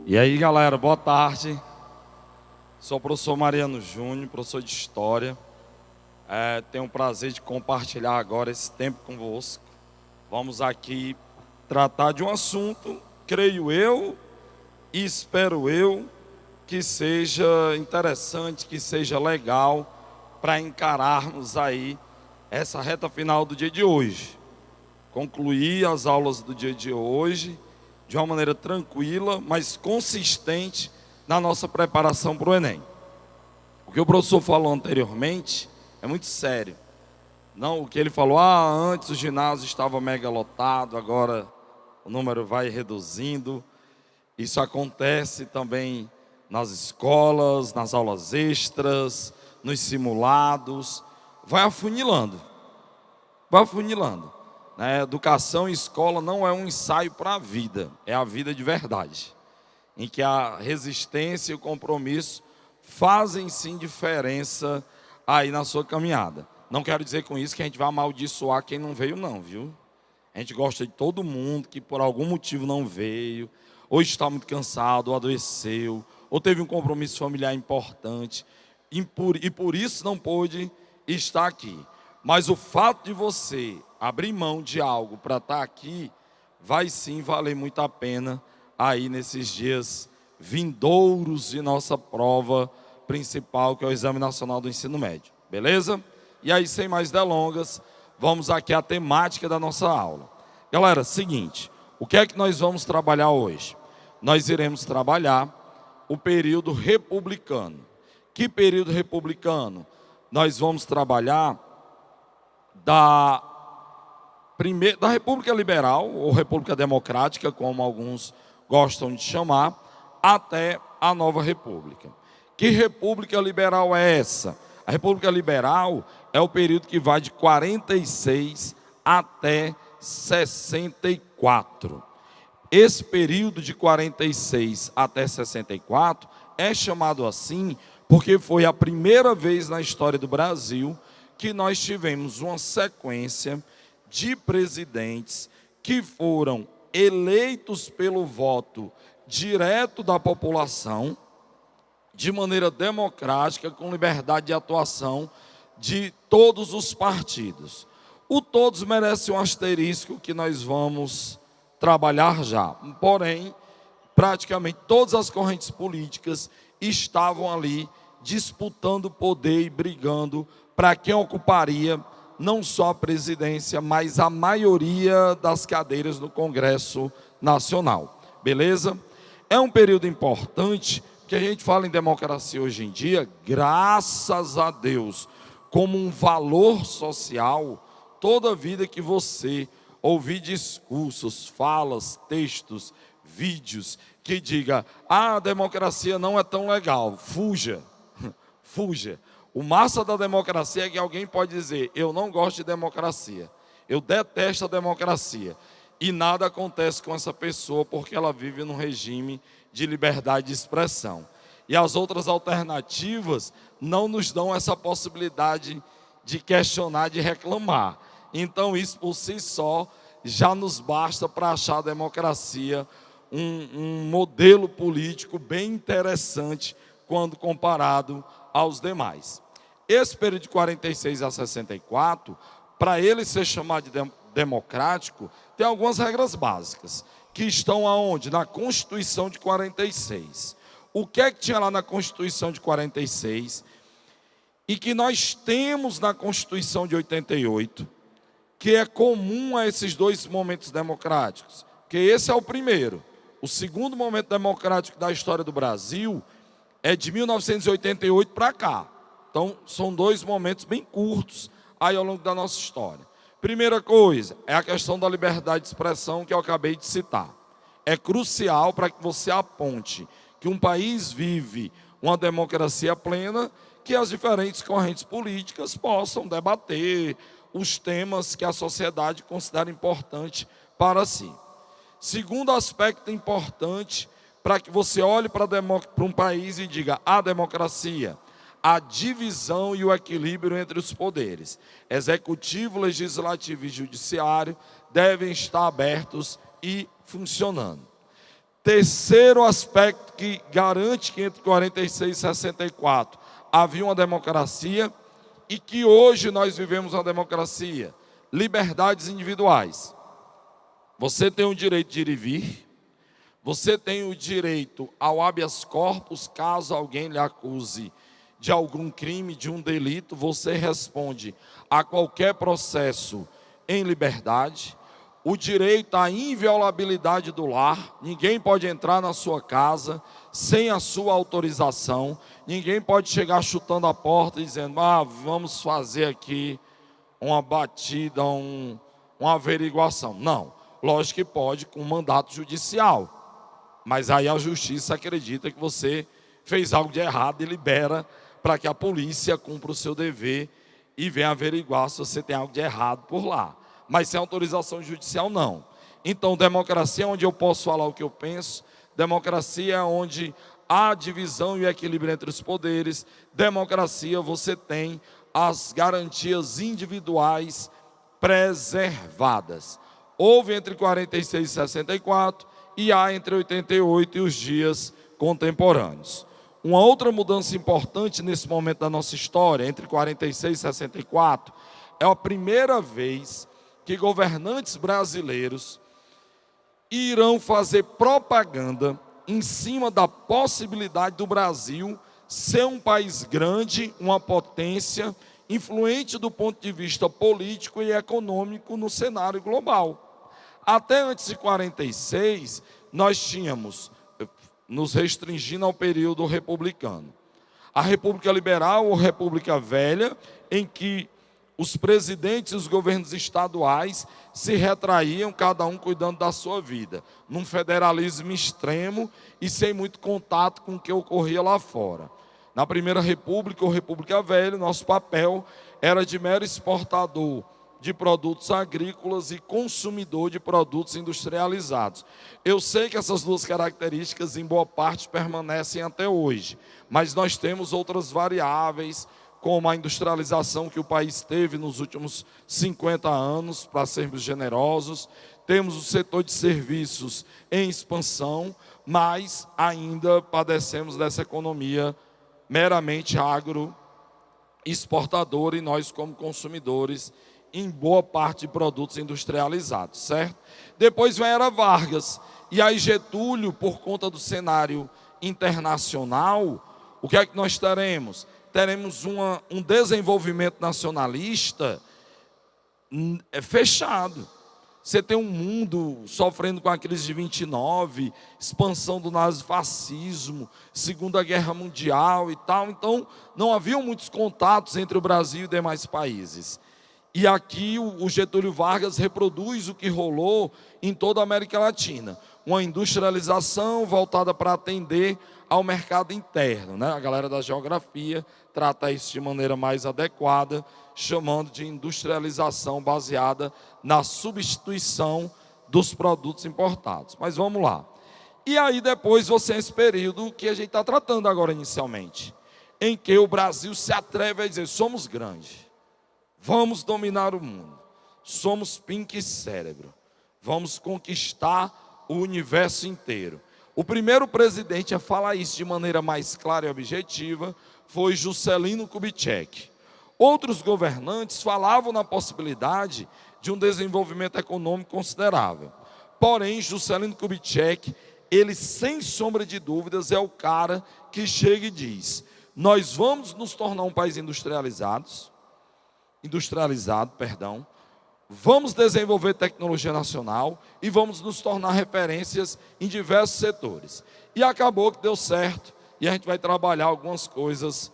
E aí, galera, boa tarde. Sou o professor Mariano Júnior, professor de História. Tenho o prazer de compartilhar agora esse tempo convosco. Vamos aqui tratar de um assunto, creio eu e espero eu, que seja interessante, que seja legal para encararmos aí essa reta final do dia de hoje. Concluir as aulas do dia de hoje de uma maneira tranquila, mas consistente na nossa preparação para o Enem. O que o professor falou anteriormente é muito sério. Não, o que ele falou, antes o ginásio estava mega lotado, agora o número vai reduzindo. Isso acontece também nas escolas, nas aulas extras, nos simulados. Vai afunilando. Vai afunilando. Educação e escola não é um ensaio para a vida, é a vida de verdade, em que a resistência e o compromisso fazem sim diferença aí na sua caminhada. Não quero dizer com isso que a gente vai amaldiçoar quem não veio não, viu? A gente gosta de todo mundo que por algum motivo não veio, ou está muito cansado, ou adoeceu, ou teve um compromisso familiar importante, e por isso não pôde estar aqui. Mas o fato de você abrir mão de algo para estar aqui, vai sim valer muito a pena aí nesses dias vindouros de nossa prova principal, que é o Exame Nacional do Ensino Médio. Beleza? E aí, sem mais delongas, vamos aqui à temática da nossa aula. Galera, seguinte, o que é que nós vamos trabalhar hoje? Nós iremos trabalhar o período republicano. Que período republicano? Nós vamos trabalhar da República Liberal, ou República Democrática, como alguns gostam de chamar, até a Nova República. Que República Liberal é essa? A República Liberal é o período que vai de 46 até 64. Esse período de 46 até 64 é chamado assim porque foi a primeira vez na história do Brasil que nós tivemos uma sequência de presidentes que foram eleitos pelo voto direto da população, de maneira democrática, com liberdade de atuação de todos os partidos. O todos merece um asterisco que nós vamos trabalhar já. Porém, praticamente todas as correntes políticas estavam ali disputando poder e brigando para quem ocuparia não só a presidência, mas a maioria das cadeiras no Congresso Nacional. Beleza? É um período importante, que a gente fala em democracia hoje em dia, graças a Deus, como um valor social, toda vida que você ouvir discursos, falas, textos, vídeos, que diga, a democracia não é tão legal, fuja, fuja. O massa da democracia é que alguém pode dizer, eu não gosto de democracia, eu detesto a democracia. E nada acontece com essa pessoa porque ela vive num regime de liberdade de expressão. E as outras alternativas não nos dão essa possibilidade de questionar, de reclamar. Então isso por si só já nos basta para achar a democracia um modelo político bem interessante quando comparado aos demais. Esse período de 46 a 64, para ele ser chamado de democrático, tem algumas regras básicas, que estão aonde? Na Constituição de 46. O que é que tinha lá na Constituição de 46 e que nós temos na Constituição de 88, que é comum a esses dois momentos democráticos? Porque esse é o primeiro. O segundo momento democrático da história do Brasil é de 1988 para cá. Então, são dois momentos bem curtos aí ao longo da nossa história. Primeira coisa, é a questão da liberdade de expressão que eu acabei de citar. É crucial para que você aponte que um país vive uma democracia plena, que as diferentes correntes políticas possam debater os temas que a sociedade considera importante para si. Segundo aspecto importante, para que você olhe para um país e diga, a democracia, a divisão e o equilíbrio entre os poderes, executivo, legislativo e judiciário, devem estar abertos e funcionando. terceiro aspecto que garante que entre 46 e 64 havia uma democracia e que hoje nós vivemos uma democracia: liberdades individuais. Você tem o direito de ir e vir, você tem o direito ao habeas corpus, caso alguém lhe acuse de algum crime, de um delito, você responde a qualquer processo em liberdade. O direito à inviolabilidade do lar, ninguém pode entrar na sua casa sem a sua autorização, ninguém pode chegar chutando a porta e dizendo: vamos fazer aqui uma batida, uma averiguação. Não, lógico que pode com mandato judicial, mas aí a justiça acredita que você fez algo de errado e libera para que a polícia cumpra o seu dever e venha averiguar se você tem algo de errado por lá. Mas sem autorização judicial, não. Então, democracia é onde eu posso falar o que eu penso, democracia é onde há divisão e equilíbrio entre os poderes, democracia você tem as garantias individuais preservadas. Houve entre 46 e 64 e há entre 88 e os dias contemporâneos. Uma outra mudança importante nesse momento da nossa história, entre 46 e 64, é a primeira vez que governantes brasileiros irão fazer propaganda em cima da possibilidade do Brasil ser um país grande, uma potência, influente do ponto de vista político e econômico no cenário global. Até antes de 46, nós tínhamos, nos restringindo ao período republicano, a República Liberal ou República Velha, em que os presidentes e os governos estaduais se retraíam, cada um cuidando da sua vida, num federalismo extremo e sem muito contato com o que ocorria lá fora. Na Primeira República ou República Velha, nosso papel era de mero exportador de produtos agrícolas e consumidor de produtos industrializados. Eu sei que essas duas características, em boa parte, permanecem até hoje, mas nós temos outras variáveis, como a industrialização que o país teve nos últimos 50 anos, para sermos generosos. Temos o setor de serviços em expansão, mas ainda padecemos dessa economia meramente agroexportadora e nós, como consumidores, em boa parte de produtos industrializados, certo? Depois vem a Era Vargas, e aí Getúlio, por conta do cenário internacional, o que é que nós teremos? Teremos um desenvolvimento nacionalista fechado. Você tem um mundo sofrendo com a crise de 29, expansão do nazifascismo, Segunda Guerra Mundial e tal. Então, não haviam muitos contatos entre o Brasil e demais países. E aqui o Getúlio Vargas reproduz o que rolou em toda a América Latina. Uma industrialização voltada para atender ao mercado interno, né? A galera da geografia trata isso de maneira mais adequada, chamando de industrialização baseada na substituição dos produtos importados. Mas vamos lá. E aí depois você tem esse período que a gente está tratando agora inicialmente, em que o Brasil se atreve a dizer: somos grandes, vamos dominar o mundo, somos Pink Cérebro, vamos conquistar o universo inteiro. O primeiro presidente a falar isso de maneira mais clara e objetiva foi Juscelino Kubitschek. Outros governantes falavam na possibilidade de um desenvolvimento econômico considerável. Porém, Juscelino Kubitschek, ele sem sombra de dúvidas é o cara que chega e diz: nós vamos nos tornar um país industrializado, vamos desenvolver tecnologia nacional e vamos nos tornar referências em diversos setores. E acabou que deu certo, e a gente vai trabalhar algumas coisas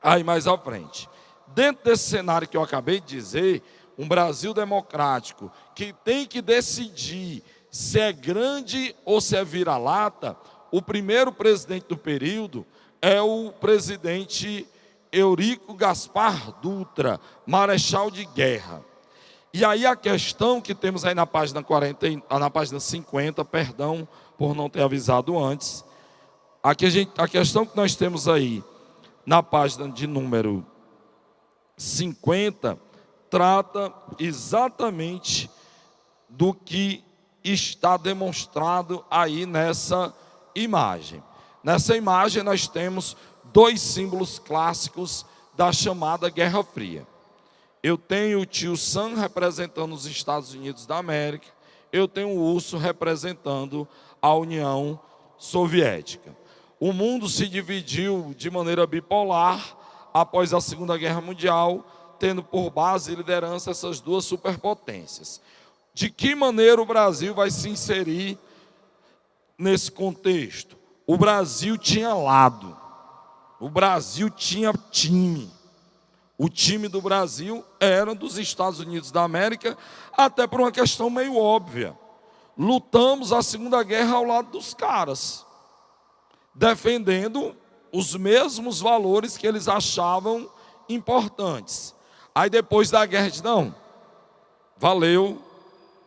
aí mais à frente. Dentro desse cenário que eu acabei de dizer, um Brasil democrático que tem que decidir se é grande ou se é vira-lata, o primeiro presidente do período é o presidente Eurico Gaspar Dutra, marechal de guerra. E aí a questão que temos aí na página 50, perdão por não ter avisado antes, a questão que nós temos aí na página de número 50, trata exatamente do que está demonstrado aí nessa imagem. Nessa imagem nós temos dois símbolos clássicos da chamada Guerra Fria. Eu tenho o tio Sam representando os Estados Unidos da América, eu tenho o urso representando a União Soviética. O mundo se dividiu de maneira bipolar após a Segunda Guerra Mundial, tendo por base e liderança essas duas superpotências. De que maneira o Brasil vai se inserir nesse contexto? O Brasil tinha lado, o Brasil tinha time. O time do Brasil era dos Estados Unidos da América, até por uma questão meio óbvia. Lutamos a Segunda Guerra ao lado dos caras, defendendo os mesmos valores que eles achavam importantes. Aí depois da guerra, diz, não, valeu,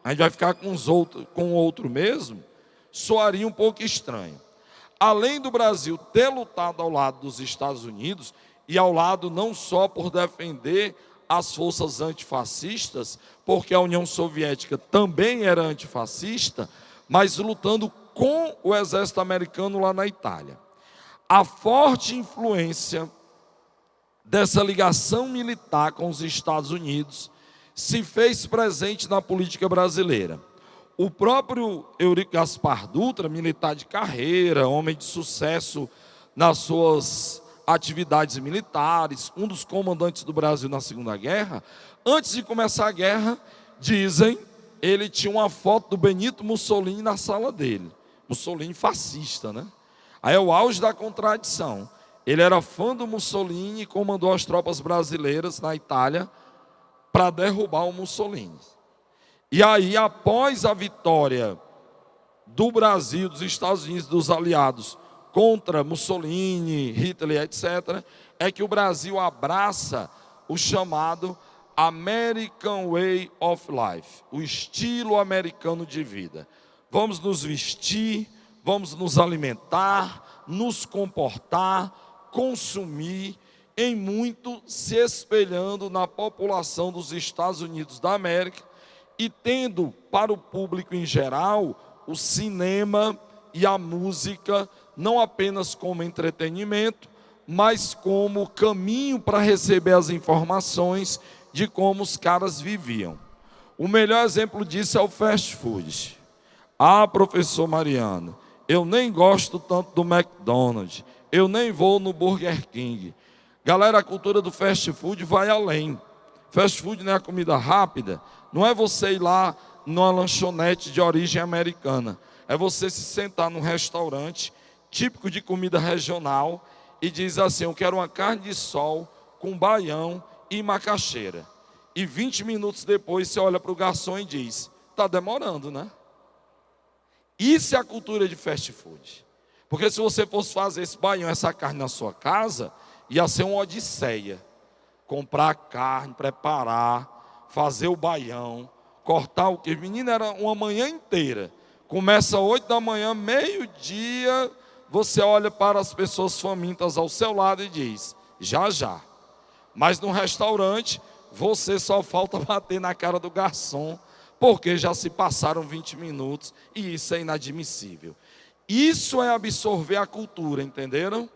a gente vai ficar com o outro mesmo, soaria um pouco estranho. Além do Brasil ter lutado ao lado dos Estados Unidos, e ao lado não só por defender as forças antifascistas, porque a União Soviética também era antifascista, mas lutando com o exército americano lá na Itália. A forte influência dessa ligação militar com os Estados Unidos se fez presente na política brasileira. O próprio Eurico Gaspar Dutra, militar de carreira, homem de sucesso nas suas atividades militares, um dos comandantes do Brasil na Segunda Guerra, antes de começar a guerra, dizem, ele tinha uma foto do Benito Mussolini na sala dele. Mussolini fascista, né? Aí é o auge da contradição. Ele era fã do Mussolini e comandou as tropas brasileiras na Itália para derrubar o Mussolini. E aí, após a vitória do Brasil, dos Estados Unidos, dos aliados, contra Mussolini, Hitler, etc., é que o Brasil abraça o chamado American Way of Life, o estilo americano de vida. Vamos nos vestir, vamos nos alimentar, nos comportar, consumir, em muito se espelhando na população dos Estados Unidos da América e tendo para o público em geral o cinema e a música não apenas como entretenimento, mas como caminho para receber as informações de como os caras viviam. O melhor exemplo disso é o fast food. Ah, professor Mariano, eu nem gosto tanto do McDonald's, eu nem vou no Burger King. Galera, a cultura do fast food vai além. Fast food não é comida rápida, não é você ir lá numa lanchonete de origem americana. É você se sentar num restaurante típico de comida regional e diz assim, eu quero uma carne de sol com baião e macaxeira. E 20 minutos depois você olha para o garçom e diz, está demorando, né? Isso é a cultura de fast food. Porque se você fosse fazer esse baião, essa carne na sua casa, ia ser uma odisseia. Comprar carne, preparar, fazer o baião, cortar o queijo. Menina, era uma manhã inteira. Começa 8 da manhã, meio-dia, você olha para as pessoas famintas ao seu lado e diz, já, já. Mas no restaurante, você só falta bater na cara do garçom, porque já se passaram 20 minutos e isso é inadmissível. Isso é absorver a cultura, entenderam?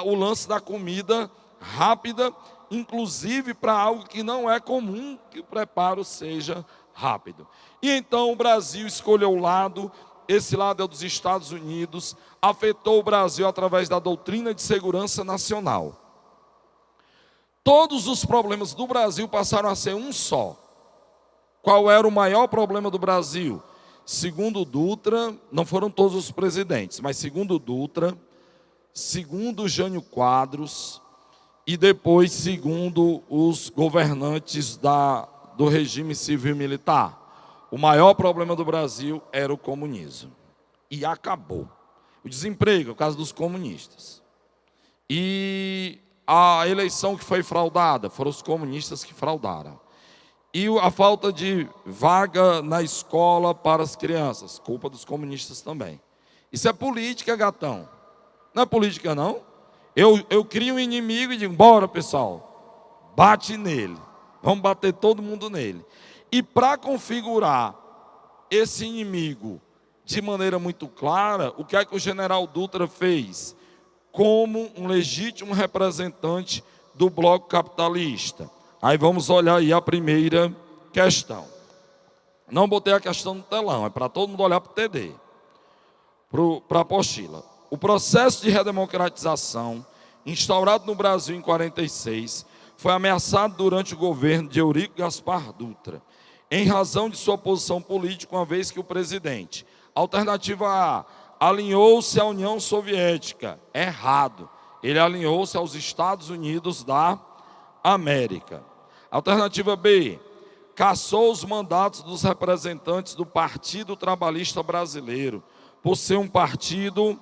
O lance da comida rápida, inclusive para algo que não é comum que o preparo seja rápido. E então o Brasil escolheu o lado, esse lado é dos Estados Unidos, afetou o Brasil através da doutrina de segurança nacional. Todos os problemas do Brasil passaram a ser um só. Qual era o maior problema do Brasil? Segundo Dutra, não foram todos os presidentes, mas segundo Dutra, segundo Jânio Quadros e depois segundo os governantes do regime civil-militar, o maior problema do Brasil era o comunismo. E acabou. O desemprego, por causa dos comunistas. E a eleição que foi fraudada, foram os comunistas que fraudaram. E a falta de vaga na escola para as crianças, culpa dos comunistas também. Isso é política, gatão. Não é política, não. Eu crio um inimigo e digo, bora, pessoal, bate nele. Vamos bater todo mundo nele. E para configurar esse inimigo de maneira muito clara, o que é que o general Dutra fez? Como um legítimo representante do bloco capitalista. Aí vamos olhar aí a primeira questão. Não botei a questão no telão, é para todo mundo olhar para o TD, para a apostila. O processo de redemocratização, instaurado no Brasil em 46, foi ameaçado durante o governo de Eurico Gaspar Dutra, em razão de sua posição política, uma vez que o presidente, alternativa A, alinhou-se à União Soviética. Errado. Ele alinhou-se aos Estados Unidos da América. Alternativa B, cassou os mandatos dos representantes do Partido Trabalhista Brasileiro, por ser um partido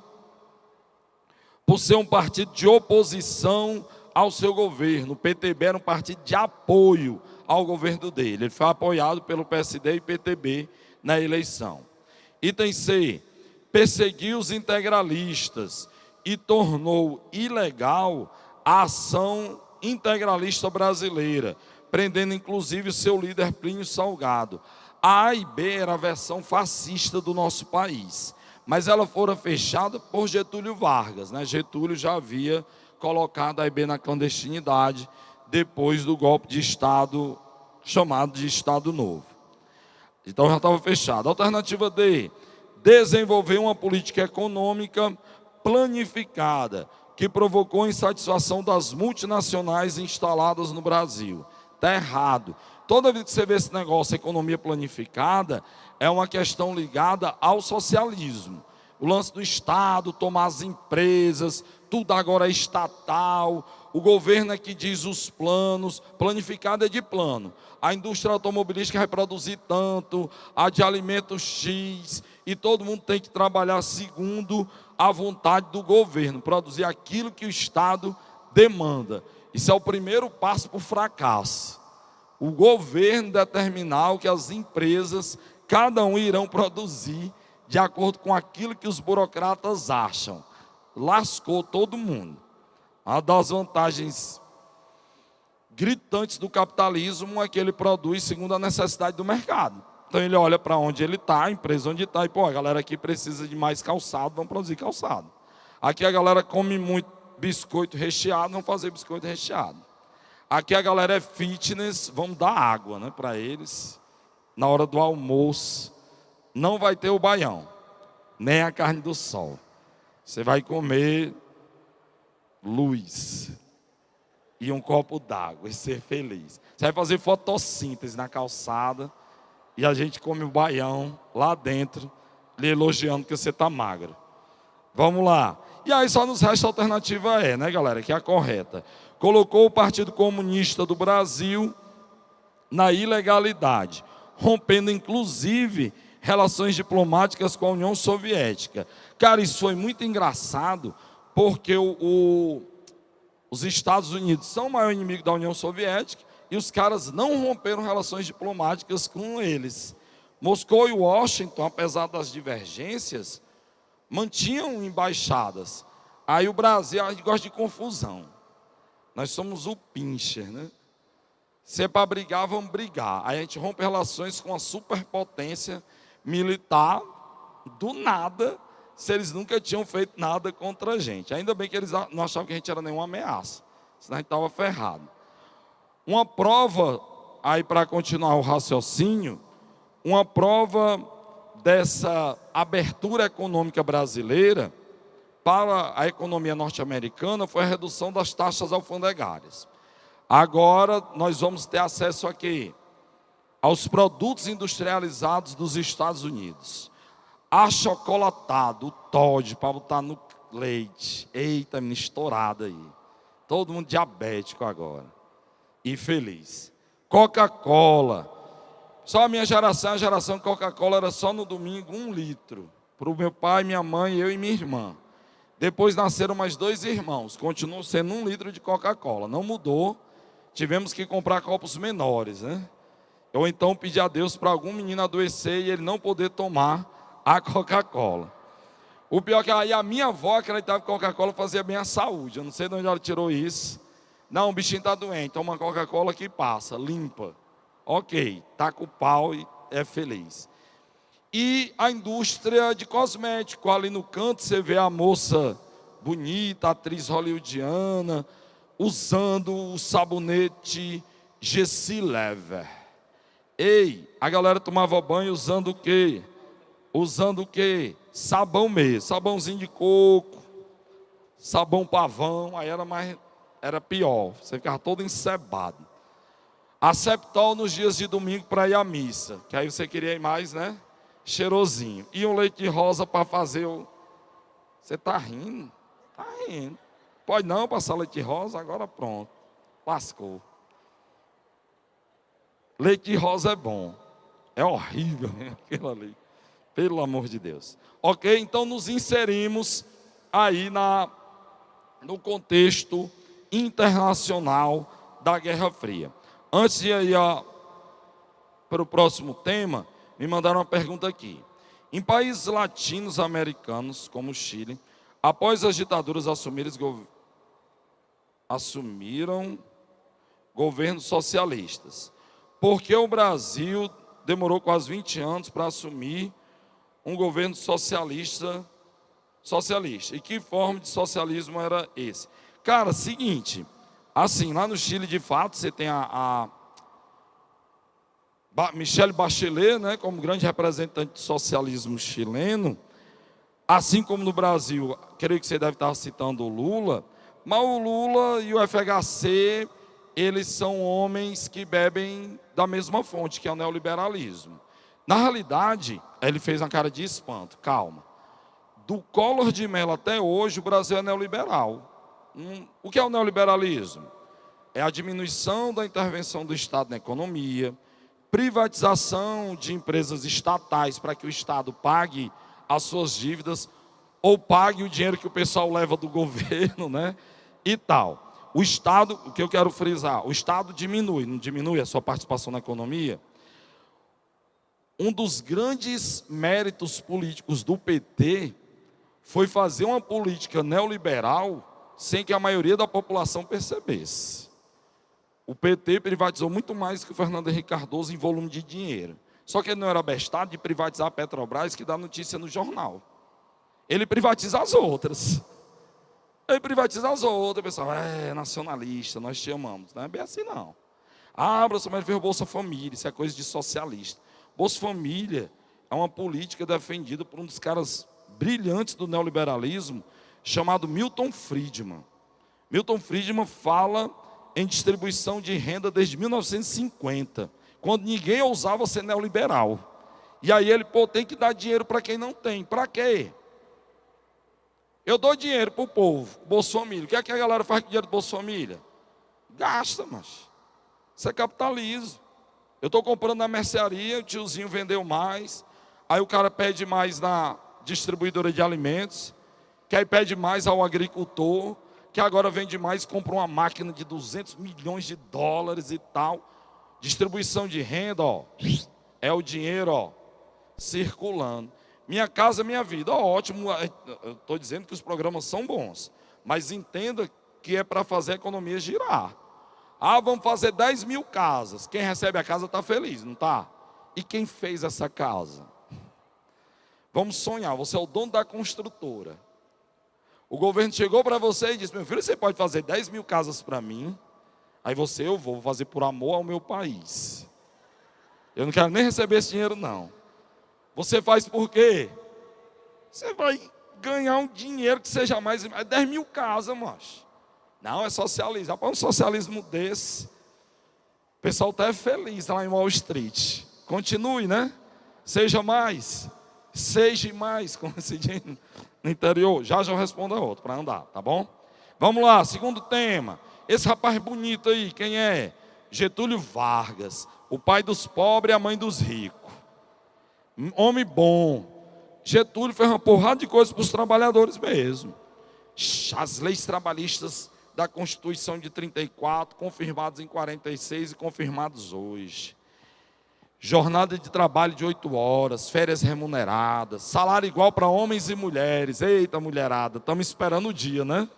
de oposição ao seu governo. O PTB era um partido de apoio ao governo dele. Ele foi apoiado pelo PSD e PTB na eleição. Item C, perseguiu os integralistas e tornou ilegal a ação integralista brasileira, prendendo inclusive o seu líder Plínio Salgado. A e B era a versão fascista do nosso país, mas ela fora fechada por Getúlio Vargas, né? Getúlio já havia colocado a IB na clandestinidade depois do golpe de Estado, chamado de Estado Novo. Então já estava fechado. Alternativa D, desenvolver uma política econômica planificada, que provocou insatisfação das multinacionais instaladas no Brasil. Está errado. Toda vez que você vê esse negócio, economia planificada, é uma questão ligada ao socialismo. O lance do Estado, tomar as empresas, tudo agora é estatal, o governo é que diz os planos, planificado é de plano. A indústria automobilística vai produzir tanto, a de alimentos X, e todo mundo tem que trabalhar segundo a vontade do governo, produzir aquilo que o Estado demanda. Isso é o primeiro passo para o fracasso. O governo determinar o que as empresas, cada um irão produzir de acordo com aquilo que os burocratas acham. Lascou todo mundo. Uma das vantagens gritantes do capitalismo é que ele produz segundo a necessidade do mercado. Então ele olha para onde ele está, a empresa onde está, e pô, a galera aqui precisa de mais calçado, vamos produzir calçado. Aqui a galera come muito biscoito recheado, vamos fazer biscoito recheado. Aqui a galera é fitness, vamos dar água, né, para eles. Na hora do almoço, não vai ter o baião, nem a carne do sol. Você vai comer luz e um copo d'água e ser feliz. Você vai fazer fotossíntese na calçada e a gente come o baião lá dentro, lhe elogiando que você está magro. Vamos lá. E aí só nos resta a alternativa E, né, galera, que é a correta. Colocou o Partido Comunista do Brasil na ilegalidade, rompendo inclusive relações diplomáticas com a União Soviética. Cara, isso foi muito engraçado, porque os Estados Unidos são o maior inimigo da União Soviética e os caras não romperam relações diplomáticas com eles. Moscou e Washington, apesar das divergências, mantinham embaixadas. Aí o Brasil, a gente gosta de confusão. Nós somos o pincher, né? Se é para brigar, vamos brigar. Aí a gente rompe relações com a superpotência militar, do nada, se eles nunca tinham feito nada contra a gente. Ainda bem que eles não achavam que a gente era nenhuma ameaça, senão a gente estava ferrado. Uma prova, aí para continuar o raciocínio, uma prova dessa abertura econômica brasileira para a economia norte-americana foi a redução das taxas alfandegárias. Agora nós vamos ter acesso aqui aos produtos industrializados dos Estados Unidos. Achocolatado, o Toddy para botar no leite. Eita, menina, estourada aí. Todo mundo diabético agora. E feliz. Coca-Cola. Só a minha geração, a geração Coca-Cola era só no domingo 1 litro. Para o meu pai, minha mãe, eu e minha irmã. Depois nasceram mais 2 irmãos. Continuou sendo 1 litro de Coca-Cola. Não mudou. Tivemos que comprar copos menores, né? Ou então pedir a Deus para algum menino adoecer e ele não poder tomar a Coca-Cola. O pior é que aí a minha avó acreditava que Coca-Cola fazia bem à saúde. Eu não sei de onde ela tirou isso. Não, o bichinho está doente, toma Coca-Cola que passa, limpa. Ok, taca o pau e é feliz. E a indústria de cosmético, ali no canto você vê a moça bonita, atriz hollywoodiana, usando o sabonete Jessie Lever. Ei, a galera tomava banho usando o quê? Usando o quê? Sabão mesmo, sabãozinho de coco, sabão pavão, aí era pior, você ficava todo encebado. Aceptol nos dias de domingo para ir à missa, que aí você queria ir mais, né? Cheirosinho. E um leite de rosa para fazer o... Você está rindo? Está rindo. Pode não passar leite de rosa? Agora pronto. Lascou. Leite de rosa é bom. É horrível, né? Aquilo ali. Pelo amor de Deus. Ok? Então nos inserimos aí no contexto internacional da Guerra Fria. Antes de ir para o próximo tema, me mandaram uma pergunta aqui. Em países latinos-americanos, como o Chile, após as ditaduras assumiram governos socialistas, por que o Brasil demorou quase 20 anos para assumir um governo socialista? E que forma de socialismo era esse? Cara, seguinte, assim, lá no Chile, de fato, você tem a Michelle Bachelet, né, como grande representante do socialismo chileno, assim como no Brasil, creio que você deve estar citando o Lula, mas o Lula e o FHC, eles são homens que bebem da mesma fonte, que é o neoliberalismo. Na realidade, ele fez uma cara de espanto, calma. Do Collor de Mello até hoje, o Brasil é neoliberal. O que é o neoliberalismo? É a diminuição da intervenção do Estado na economia, privatização de empresas estatais para que o Estado pague as suas dívidas ou pague o dinheiro que o pessoal leva do governo, né? E tal. O Estado, o que eu quero frisar, o Estado diminui, não diminui a sua participação na economia. Um dos grandes méritos políticos do PT foi fazer uma política neoliberal sem que a maioria da população percebesse. O PT privatizou muito mais que o Fernando Henrique Cardoso em volume de dinheiro. Só que ele não era bestado de privatizar a Petrobras, que dá notícia no jornal. Ele privatiza as outras. O pessoal, nacionalista, nós te amamos. Não é bem assim, não. Bolsonaro fez o Bolsa Família, isso é coisa de socialista. Bolsa Família é uma política defendida por um dos caras brilhantes do neoliberalismo, chamado Milton Friedman. Milton Friedman fala em distribuição de renda desde 1950, quando ninguém ousava ser neoliberal. E aí ele, tem que dar dinheiro para quem não tem. Para quê? Eu dou dinheiro para o povo, Bolsa Família. O que é que a galera faz com o dinheiro do Bolsa Família? Gasta, mas isso é capitalismo. Eu estou comprando na mercearia, o tiozinho vendeu mais, aí o cara pede mais na distribuidora de alimentos, que aí pede mais ao agricultor, que agora vende mais, compra uma máquina de 200 milhões de dólares e tal. Distribuição de renda, é o dinheiro, circulando. Minha casa, minha vida, ótimo. Eu estou dizendo que os programas são bons, mas entenda que é para fazer a economia girar. Vamos fazer 10 mil casas. Quem recebe a casa está feliz, não está? E quem fez essa casa? Vamos sonhar, você é o dono da construtora. O governo chegou para você e disse, meu filho, você pode fazer 10 mil casas para mim. Aí eu vou fazer por amor ao meu país. Eu não quero nem receber esse dinheiro, não. Você faz por quê? Você vai ganhar um dinheiro que seja mais... 10 mil casas, macho. Não, é socialismo. Para um socialismo desse, o pessoal está feliz lá em Wall Street. Continue, né? Seja mais, como se diz no interior. Já eu respondo a outro, para andar, tá bom? Vamos lá, segundo tema. Esse rapaz bonito aí, quem é? Getúlio Vargas, o pai dos pobres e a mãe dos ricos. Homem bom. Getúlio fez uma porrada de coisas para os trabalhadores mesmo. As leis trabalhistas da Constituição de 34, confirmadas em 46 e confirmados hoje. Jornada de trabalho de 8 horas, férias remuneradas, salário igual para homens e mulheres. Eita, mulherada, estamos esperando o dia, né?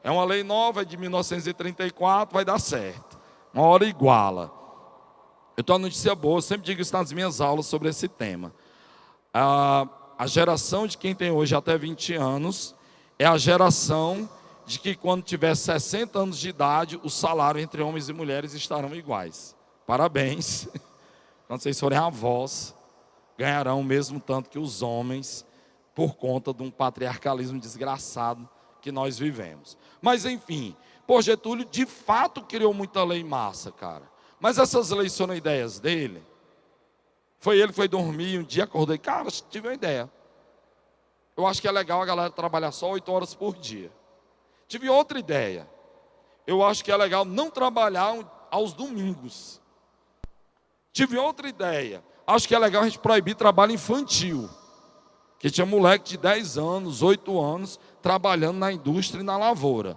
É uma lei nova, é de 1934, vai dar certo. Uma hora iguala. Eu tenho uma notícia boa, eu sempre digo isso nas minhas aulas sobre esse tema. A geração de quem tem hoje até 20 anos é a geração de que quando tiver 60 anos de idade, o salário entre homens e mulheres estarão iguais. Parabéns. Quando vocês forem avós, ganharão o mesmo tanto que os homens, por conta de um patriarcalismo desgraçado que nós vivemos. Mas enfim, Getúlio de fato criou muita lei massa, cara. Mas essas leis foram ideias dele. Foi ele que foi dormir um dia, acordei, cara, tive uma ideia. Eu acho que é legal a galera trabalhar só 8 horas por dia. Tive outra ideia. Eu acho que é legal não trabalhar aos domingos. Tive outra ideia. Acho que é legal a gente proibir trabalho infantil. Que tinha moleque de 10 anos, 8 anos, trabalhando na indústria e na lavoura.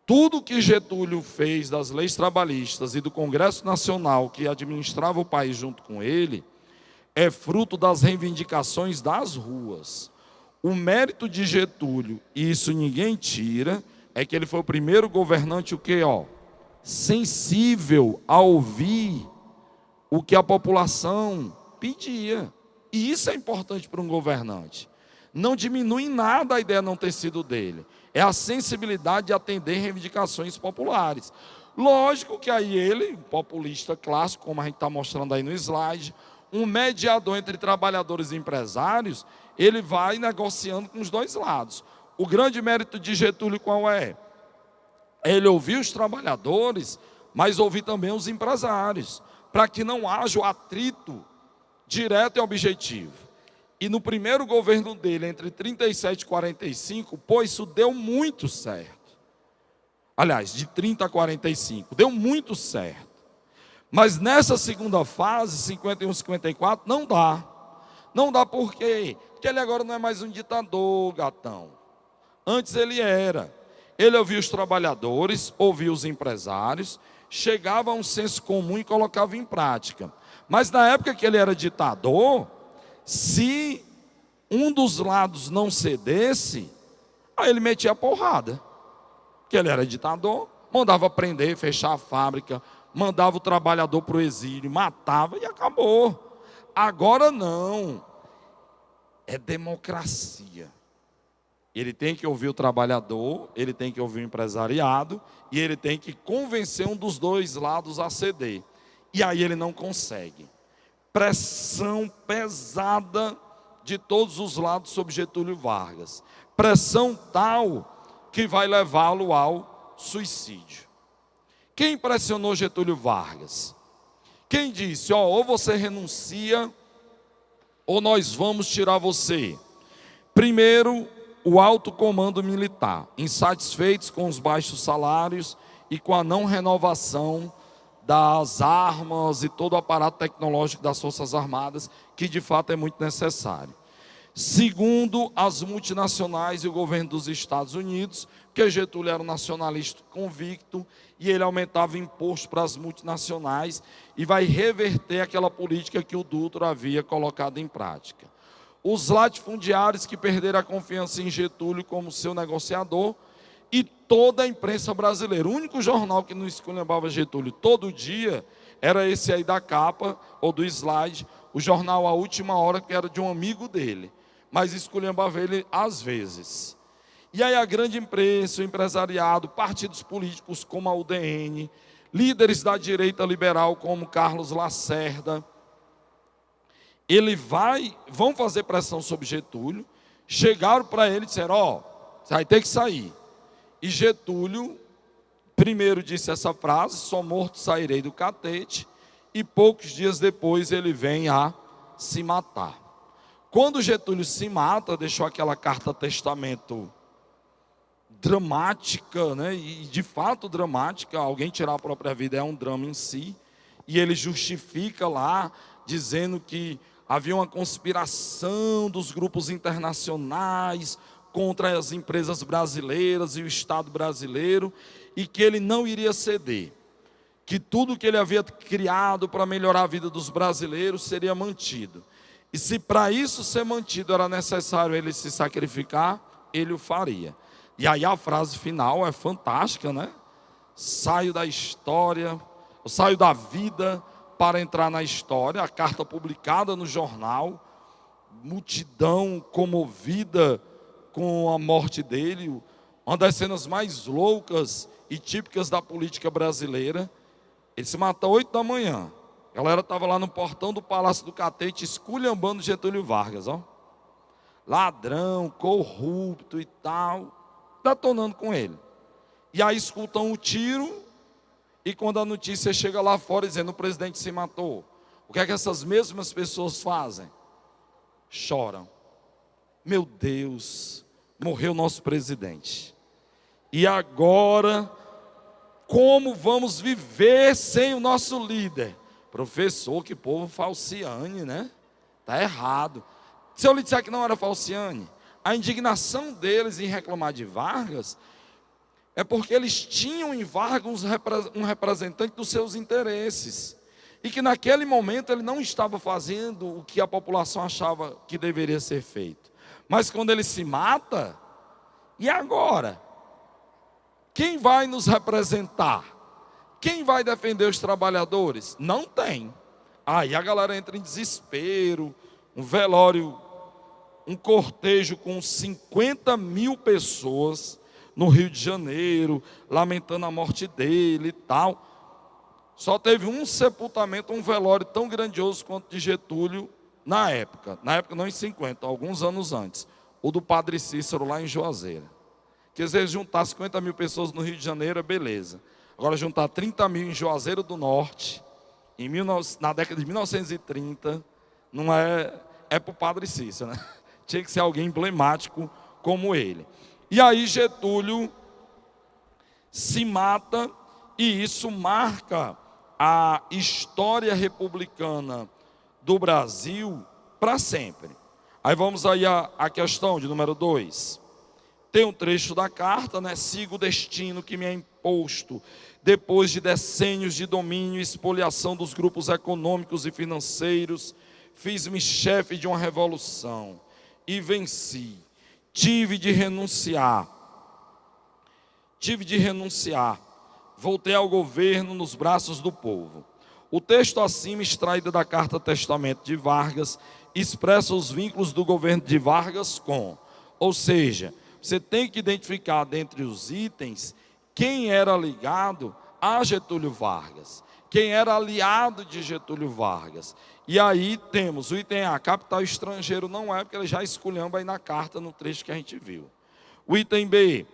Tudo que Getúlio fez das leis trabalhistas e do Congresso Nacional, que administrava o país junto com ele, é fruto das reivindicações das ruas. O mérito de Getúlio, e isso ninguém tira, é que ele foi o primeiro governante o quê? Sensível a ouvir o que a população pedia. E isso é importante para um governante. Não diminui em nada a ideia não ter sido dele. É a sensibilidade de atender reivindicações populares. Lógico que aí ele, um populista clássico, como a gente está mostrando aí no slide, um mediador entre trabalhadores e empresários, ele vai negociando com os dois lados. O grande mérito de Getúlio qual é? Ele ouviu os trabalhadores, mas ouvir também os empresários, para que não haja o atrito direto e objetivo. E no primeiro governo dele, entre 37 e 45, isso deu muito certo. Aliás, de 30 a 45, deu muito certo. Mas nessa segunda fase, 51, 54, não dá. Não dá por quê? Porque ele agora não é mais um ditador, gatão. Antes ele era. Ele ouvia os trabalhadores, ouvia os empresários, chegava a um senso comum e colocava em prática. Mas na época que ele era ditador, se um dos lados não cedesse, aí ele metia a porrada. Porque ele era ditador, mandava prender, fechar a fábrica, mandava o trabalhador para o exílio, matava e acabou. Agora não. É democracia. Ele tem que ouvir o trabalhador, ele tem que ouvir o empresariado e ele tem que convencer um dos dois lados a ceder. E aí ele não consegue. Pressão pesada de todos os lados sobre Getúlio Vargas. Pressão tal que vai levá-lo ao suicídio. Quem pressionou Getúlio Vargas? Quem disse, ou você renuncia, ou nós vamos tirar você. Primeiro, o alto comando militar, insatisfeitos com os baixos salários e com a não renovação das armas e todo o aparato tecnológico das Forças Armadas, que de fato é muito necessário. Segundo, as multinacionais e o governo dos Estados Unidos, porque Getúlio era um nacionalista convicto e ele aumentava o imposto para as multinacionais e vai reverter aquela política que o Dutra havia colocado em prática. Os latifundiários que perderam a confiança em Getúlio como seu negociador e toda a imprensa brasileira. O único jornal que não esculhambava Getúlio todo dia era esse aí da capa ou do slide, o jornal A Última Hora, que era de um amigo dele, mas esculhambava ele às vezes. E aí a grande imprensa, o empresariado, partidos políticos como a UDN, líderes da direita liberal como Carlos Lacerda, vão fazer pressão sobre Getúlio, chegaram para ele e disseram, você vai ter que sair. E Getúlio, primeiro disse essa frase, só morto sairei do catete, e poucos dias depois ele vem a se matar. Quando Getúlio se mata, deixou aquela carta testamento dramática, né? E de fato dramática, alguém tirar a própria vida é um drama em si, e ele justifica lá, dizendo que havia uma conspiração dos grupos internacionais contra as empresas brasileiras e o Estado brasileiro, e que ele não iria ceder, que tudo que ele havia criado para melhorar a vida dos brasileiros seria mantido. E se para isso ser mantido era necessário ele se sacrificar, ele o faria. E aí a frase final é fantástica, né? Saio da história, eu saio da vida para entrar na história, a carta publicada no jornal, multidão comovida com a morte dele, uma das cenas mais loucas e típicas da política brasileira. Ele se matou 8 da manhã. A galera estava lá no portão do Palácio do Catete, esculhambando Getúlio Vargas, ó. Ladrão, corrupto e tal, detonando com ele. E aí escutam o tiro, e quando a notícia chega lá fora dizendo o presidente se matou, o que é que essas mesmas pessoas fazem? Choram. Meu Deus, morreu nosso presidente. E agora, como vamos viver sem o nosso líder? Professor, que povo Falciane, né? Está errado. Se eu lhe disser que não era Falciane, a indignação deles em reclamar de Vargas é porque eles tinham em Vargas um representante dos seus interesses. E que naquele momento ele não estava fazendo o que a população achava que deveria ser feito. Mas quando ele se mata, e agora? Quem vai nos representar? Quem vai defender os trabalhadores? Não tem. Aí a galera entra em desespero, um velório, um cortejo com 50 mil pessoas no Rio de Janeiro, lamentando a morte dele e tal. Só teve um sepultamento, um velório tão grandioso quanto de Getúlio na época não em 50, alguns anos antes, o do Padre Cícero lá em Juazeiro. Que às vezes juntar 50 mil pessoas no Rio de Janeiro, beleza. Agora juntar 30 mil em Juazeiro do Norte, na década de 1930, não é para o Padre Cícero, né? Tinha que ser alguém emblemático como ele. E aí Getúlio se mata, e isso marca a história republicana do Brasil para sempre. Aí vamos aí à questão de número 2. Tem um trecho da carta, né? Sigo o destino que me é imposto, depois de decênios de domínio e expoliação dos grupos econômicos e financeiros, fiz-me chefe de uma revolução e venci. Tive de renunciar. Voltei ao governo nos braços do povo. O texto acima, extraído da Carta Testamento de Vargas, expressa os vínculos do governo de Vargas com, ou seja, você tem que identificar dentre os itens quem era ligado a Getúlio Vargas, quem era aliado de Getúlio Vargas. E aí temos o item A, capital estrangeiro não é, porque ele já esculhamba aí na carta, no trecho que a gente viu. O item B,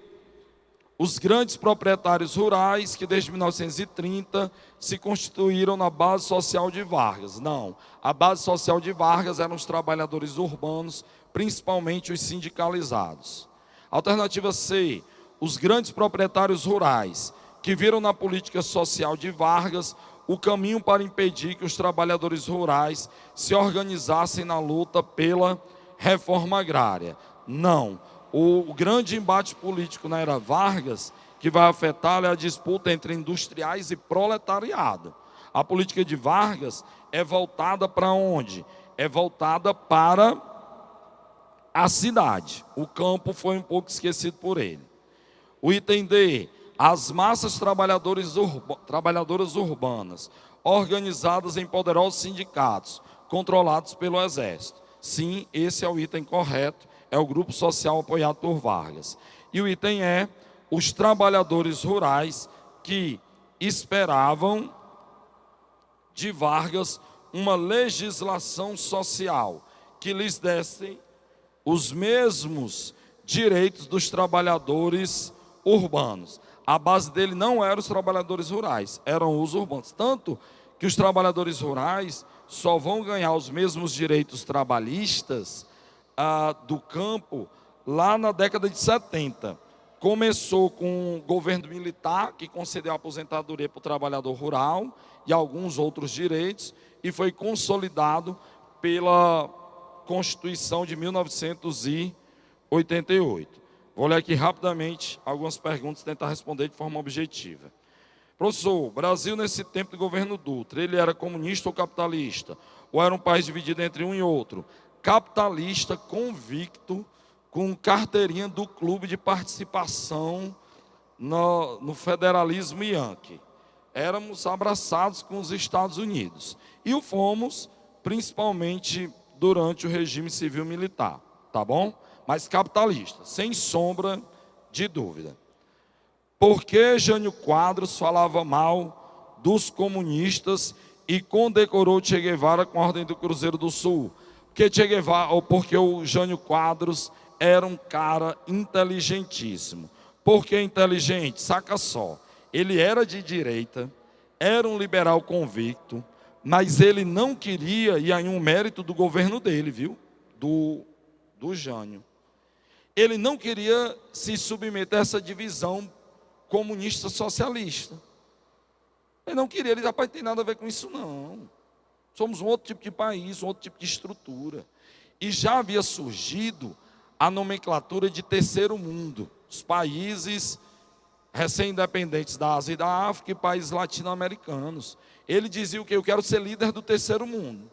os grandes proprietários rurais que desde 1930 se constituíram na base social de Vargas. Não, a base social de Vargas eram os trabalhadores urbanos, principalmente os sindicalizados. Alternativa C, os grandes proprietários rurais que viram na política social de Vargas o caminho para impedir que os trabalhadores rurais se organizassem na luta pela reforma agrária. Não. O grande embate político na era Vargas, que vai afetar, é a disputa entre industriais e proletariado. A política de Vargas é voltada para onde? É voltada para a cidade. O campo foi um pouco esquecido por ele. O item D, as massas trabalhadoras urbanas, organizadas em poderosos sindicatos, controlados pelo Exército. Sim, esse é o item correto. É o grupo social apoiado por Vargas. E o item E, os trabalhadores rurais que esperavam de Vargas uma legislação social que lhes desse os mesmos direitos dos trabalhadores urbanos. A base dele não eram os trabalhadores rurais, eram os urbanos. Tanto que os trabalhadores rurais só vão ganhar os mesmos direitos trabalhistas do campo lá na década de 70. Começou com o governo militar, que concedeu a aposentadoria para o trabalhador rural e alguns outros direitos, e foi consolidado pela Constituição de 1988. Vou ler aqui rapidamente algumas perguntas e tentar responder de forma objetiva. Professor, o Brasil nesse tempo de governo Dutra, ele era comunista ou capitalista? Ou era um país dividido entre um e outro? Capitalista, convicto, com carteirinha do clube de participação no federalismo Yankee. Éramos abraçados com os Estados Unidos. E o fomos, principalmente durante o regime civil-militar, tá bom? Mas capitalista, sem sombra de dúvida. Por que Jânio Quadros falava mal dos comunistas e condecorou Che Guevara com a Ordem do Cruzeiro do Sul? Porque o Jânio Quadros era um cara inteligentíssimo. Por que inteligente? Saca só, ele era de direita, era um liberal convicto, mas ele não queria, e aí um mérito do governo dele, viu? Do Jânio. Ele não queria se submeter a essa divisão comunista-socialista. Ele não queria, ele disse, rapaz, não tem nada a ver com isso não. Somos um outro tipo de país, um outro tipo de estrutura. E já havia surgido a nomenclatura de terceiro mundo. Os países recém-independentes da Ásia e da África e países latino-americanos. Ele dizia o quê? Eu quero ser líder do terceiro mundo.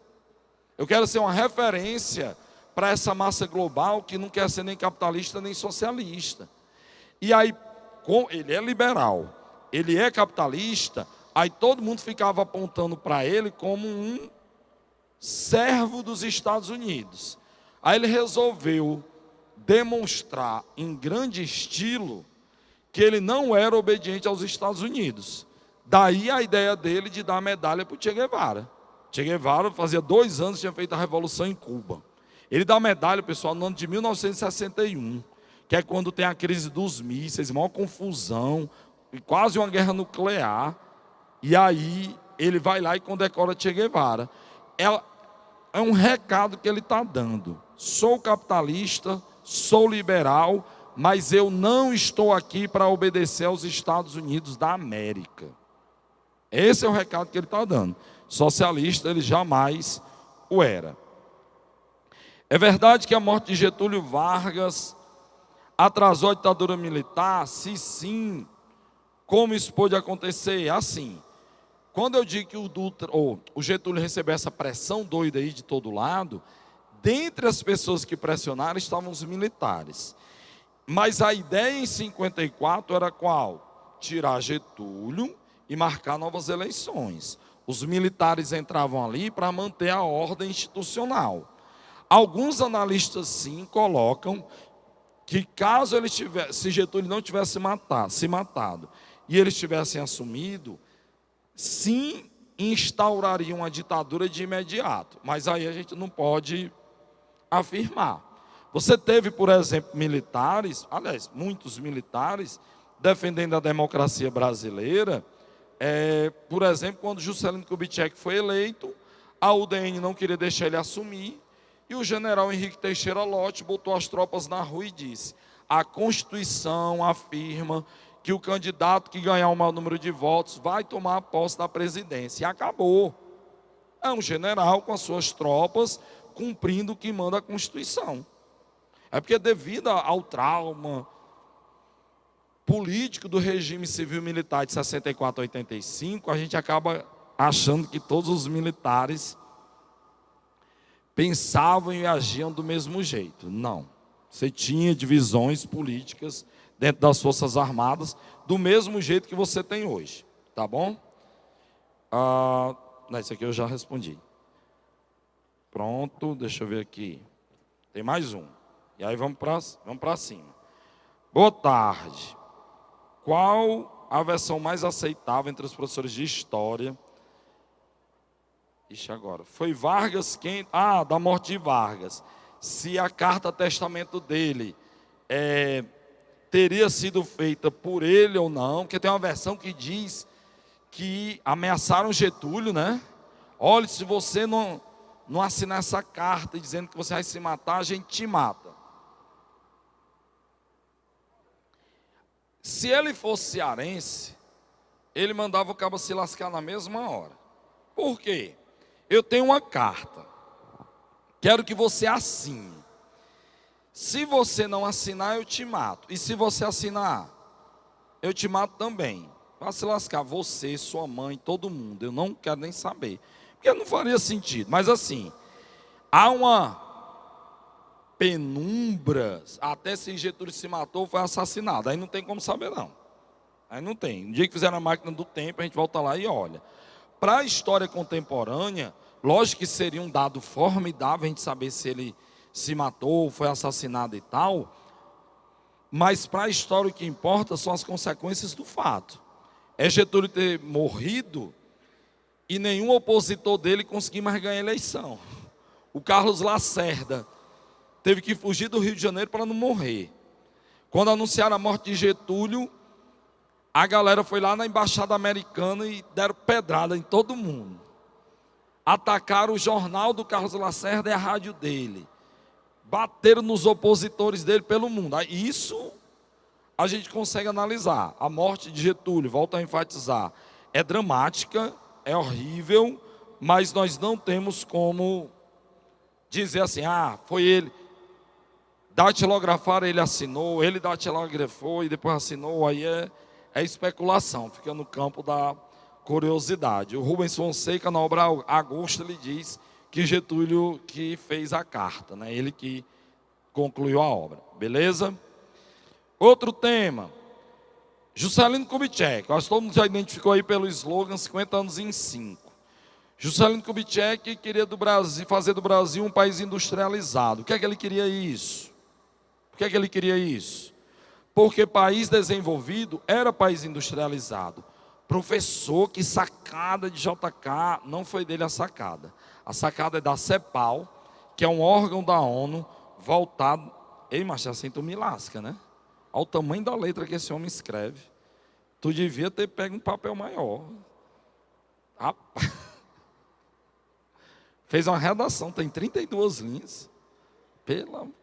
Eu quero ser uma referência para essa massa global que não quer ser nem capitalista nem socialista. E aí, ele é liberal, ele é capitalista, aí todo mundo ficava apontando para ele como um servo dos Estados Unidos. Aí ele resolveu demonstrar em grande estilo que ele não era obediente aos Estados Unidos. Daí a ideia dele de dar a medalha para o Che Guevara. Che Guevara fazia 2 anos que tinha feito a revolução em Cuba. Ele dá a medalha, pessoal, no ano de 1961, que é quando tem a crise dos mísseis, maior confusão, quase uma guerra nuclear. E aí ele vai lá e condecora Che Guevara. É um recado que ele está dando. Sou capitalista, sou liberal, mas eu não estou aqui para obedecer aos Estados Unidos da América. Esse é o recado que ele está dando. Socialista ele jamais o era. É verdade que a morte de Getúlio Vargas atrasou a ditadura militar? Se sim, como isso pôde acontecer? Assim, quando eu digo que o Getúlio recebeu essa pressão doida aí de todo lado, dentre as pessoas que pressionaram estavam os militares. Mas a ideia em 54 era qual? Tirar Getúlio e marcar novas eleições. Os militares entravam ali para manter a ordem institucional. Alguns analistas sim colocam que caso se Getúlio não tivesse se matado e eles tivessem assumido, sim instaurariam uma ditadura de imediato. Mas aí a gente não pode afirmar. Você teve, por exemplo, militares, aliás, muitos militares, defendendo a democracia brasileira. Por exemplo, quando Juscelino Kubitschek foi eleito, a UDN não queria deixar ele assumir, e o general Henrique Teixeira Lott botou as tropas na rua e disse: a Constituição afirma que o candidato que ganhar o maior número de votos vai tomar a posse da presidência. E acabou. É um general com as suas tropas cumprindo o que manda a Constituição. É porque devido ao trauma político do regime civil-militar de 64 a 85, a gente acaba achando que todos os militares pensavam e agiam do mesmo jeito. Não. Você tinha divisões políticas dentro das Forças Armadas, do mesmo jeito que você tem hoje. Tá bom? Isso aqui eu já respondi. Pronto, deixa eu ver aqui. Tem mais um. E aí vamos para cima. Boa tarde. Qual a versão mais aceitável entre os professores de História? Ixi, agora. Foi Vargas quem... da morte de Vargas. Se a carta testamento dele teria sido feita por ele ou não, porque tem uma versão que diz que ameaçaram Getúlio, né? Olha, se você não assinar essa carta dizendo que você vai se matar, a gente te mata. Se ele fosse cearense, ele mandava o cabo se lascar na mesma hora. Por quê? Eu tenho uma carta, quero que você assine. Se você não assinar, eu te mato. E se você assinar, eu te mato também. Vai se lascar, você, sua mãe, todo mundo. Eu não quero nem saber. Porque não faria sentido. Mas assim, há uma penumbra, até se Getúlio se matou, foi assassinado. Aí não tem como saber, não. Aí não tem. No dia que fizeram a máquina do tempo, a gente volta lá e olha. Para a história contemporânea, Lógico que seria um dado formidável a gente saber se ele se matou, foi assassinado e tal, mas para a história o que importa são as consequências do fato. É Getúlio ter morrido e nenhum opositor dele conseguiu mais ganhar a eleição. O Carlos Lacerda teve que fugir do Rio de Janeiro para não morrer. Quando anunciaram a morte de Getúlio, a galera foi lá na embaixada americana e deram pedrada em todo mundo. Atacaram o jornal do Carlos Lacerda e a rádio dele. Bateram nos opositores dele pelo mundo. Isso a gente consegue analisar. A morte de Getúlio, volto a enfatizar, é dramática, é horrível, mas nós não temos como dizer assim, foi ele. Datilografar, ele assinou, ele datilografou e depois assinou, aí é especulação, fica no campo da curiosidade. O Rubens Fonseca, na obra Agosto, ele diz que Getúlio que fez a carta, né? Ele que concluiu a obra, beleza? Outro tema, Juscelino Kubitschek, acho que todo mundo já identificou aí pelo slogan 50 anos em 5. Juscelino Kubitschek queria fazer do Brasil um país industrializado. O que é que ele queria isso? Por que é que ele queria isso? Porque país desenvolvido era país industrializado. Professor, que sacada de JK, não foi dele a sacada. A sacada é da CEPAL, que é um órgão da ONU voltado... Ei, mas assim tu me lasca, né? Ao tamanho da letra que esse homem escreve. Tu devia ter pego um papel maior. Rapaz. Fez uma redação, tem 32 linhas.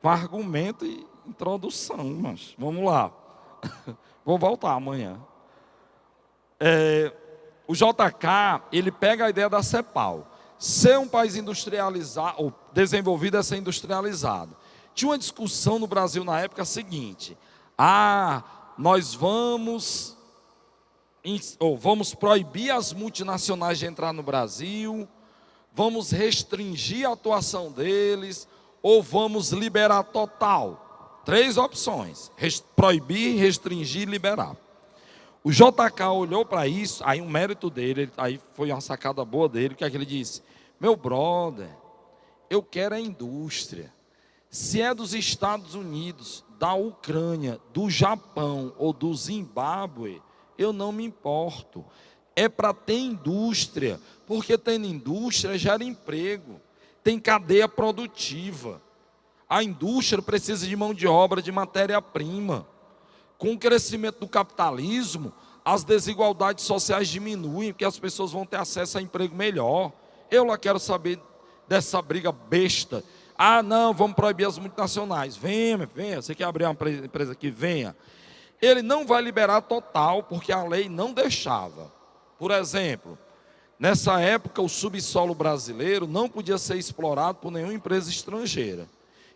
Com argumento e introdução, mas vamos lá. Vou voltar amanhã. O JK, ele pega a ideia da CEPAL. Ser um país industrializado, ou desenvolvido é ser industrializado. Tinha uma discussão no Brasil na época seguinte. Nós vamos proibir as multinacionais de entrar no Brasil, vamos restringir a atuação deles, ou vamos liberar total. 3 opções: proibir, restringir e liberar. O JK olhou para isso, aí um mérito dele, aí foi uma sacada boa dele, o que é que ele disse? Meu brother, eu quero a indústria. Se é dos Estados Unidos, da Ucrânia, do Japão ou do Zimbábue, eu não me importo. É para ter indústria, porque tendo indústria gera emprego, tem cadeia produtiva. A indústria precisa de mão de obra, de matéria-prima. Com o crescimento do capitalismo, as desigualdades sociais diminuem, porque as pessoas vão ter acesso a emprego melhor. Eu lá quero saber dessa briga besta. Não, vamos proibir as multinacionais. Venha, você quer abrir uma empresa aqui? Venha. Ele não vai liberar total, porque a lei não deixava. Por exemplo, nessa época o subsolo brasileiro não podia ser explorado por nenhuma empresa estrangeira.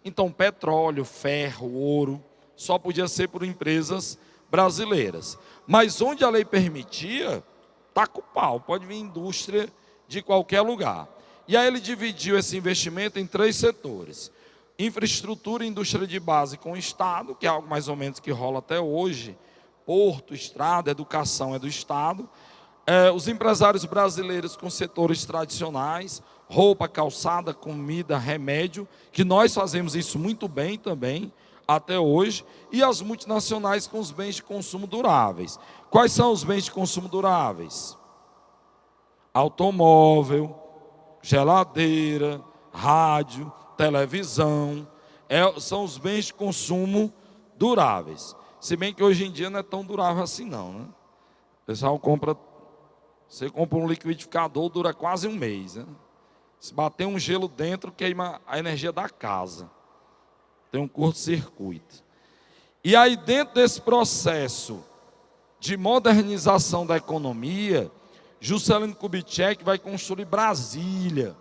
Então petróleo, ferro, ouro, só podia ser por empresas brasileiras. Mas onde a lei permitia, taca o pau, pode vir indústria de qualquer lugar. E aí ele dividiu esse investimento em 3 setores. Infraestrutura e indústria de base com o Estado, que é algo mais ou menos que rola até hoje. Porto, estrada, educação é do Estado. Os empresários brasileiros com setores tradicionais, roupa, calçada, comida, remédio, que nós fazemos isso muito bem também, até hoje. E as multinacionais com os bens de consumo duráveis. Quais são os bens de consumo duráveis? Automóvel, geladeira, rádio, televisão, são os bens de consumo duráveis. Se bem que hoje em dia não é tão durável assim não, né? O pessoal você compra um liquidificador, dura quase um mês, né? Se bater um gelo dentro, queima a energia da casa. Tem um curto-circuito. E aí dentro desse processo de modernização da economia, Juscelino Kubitschek vai construir Brasília.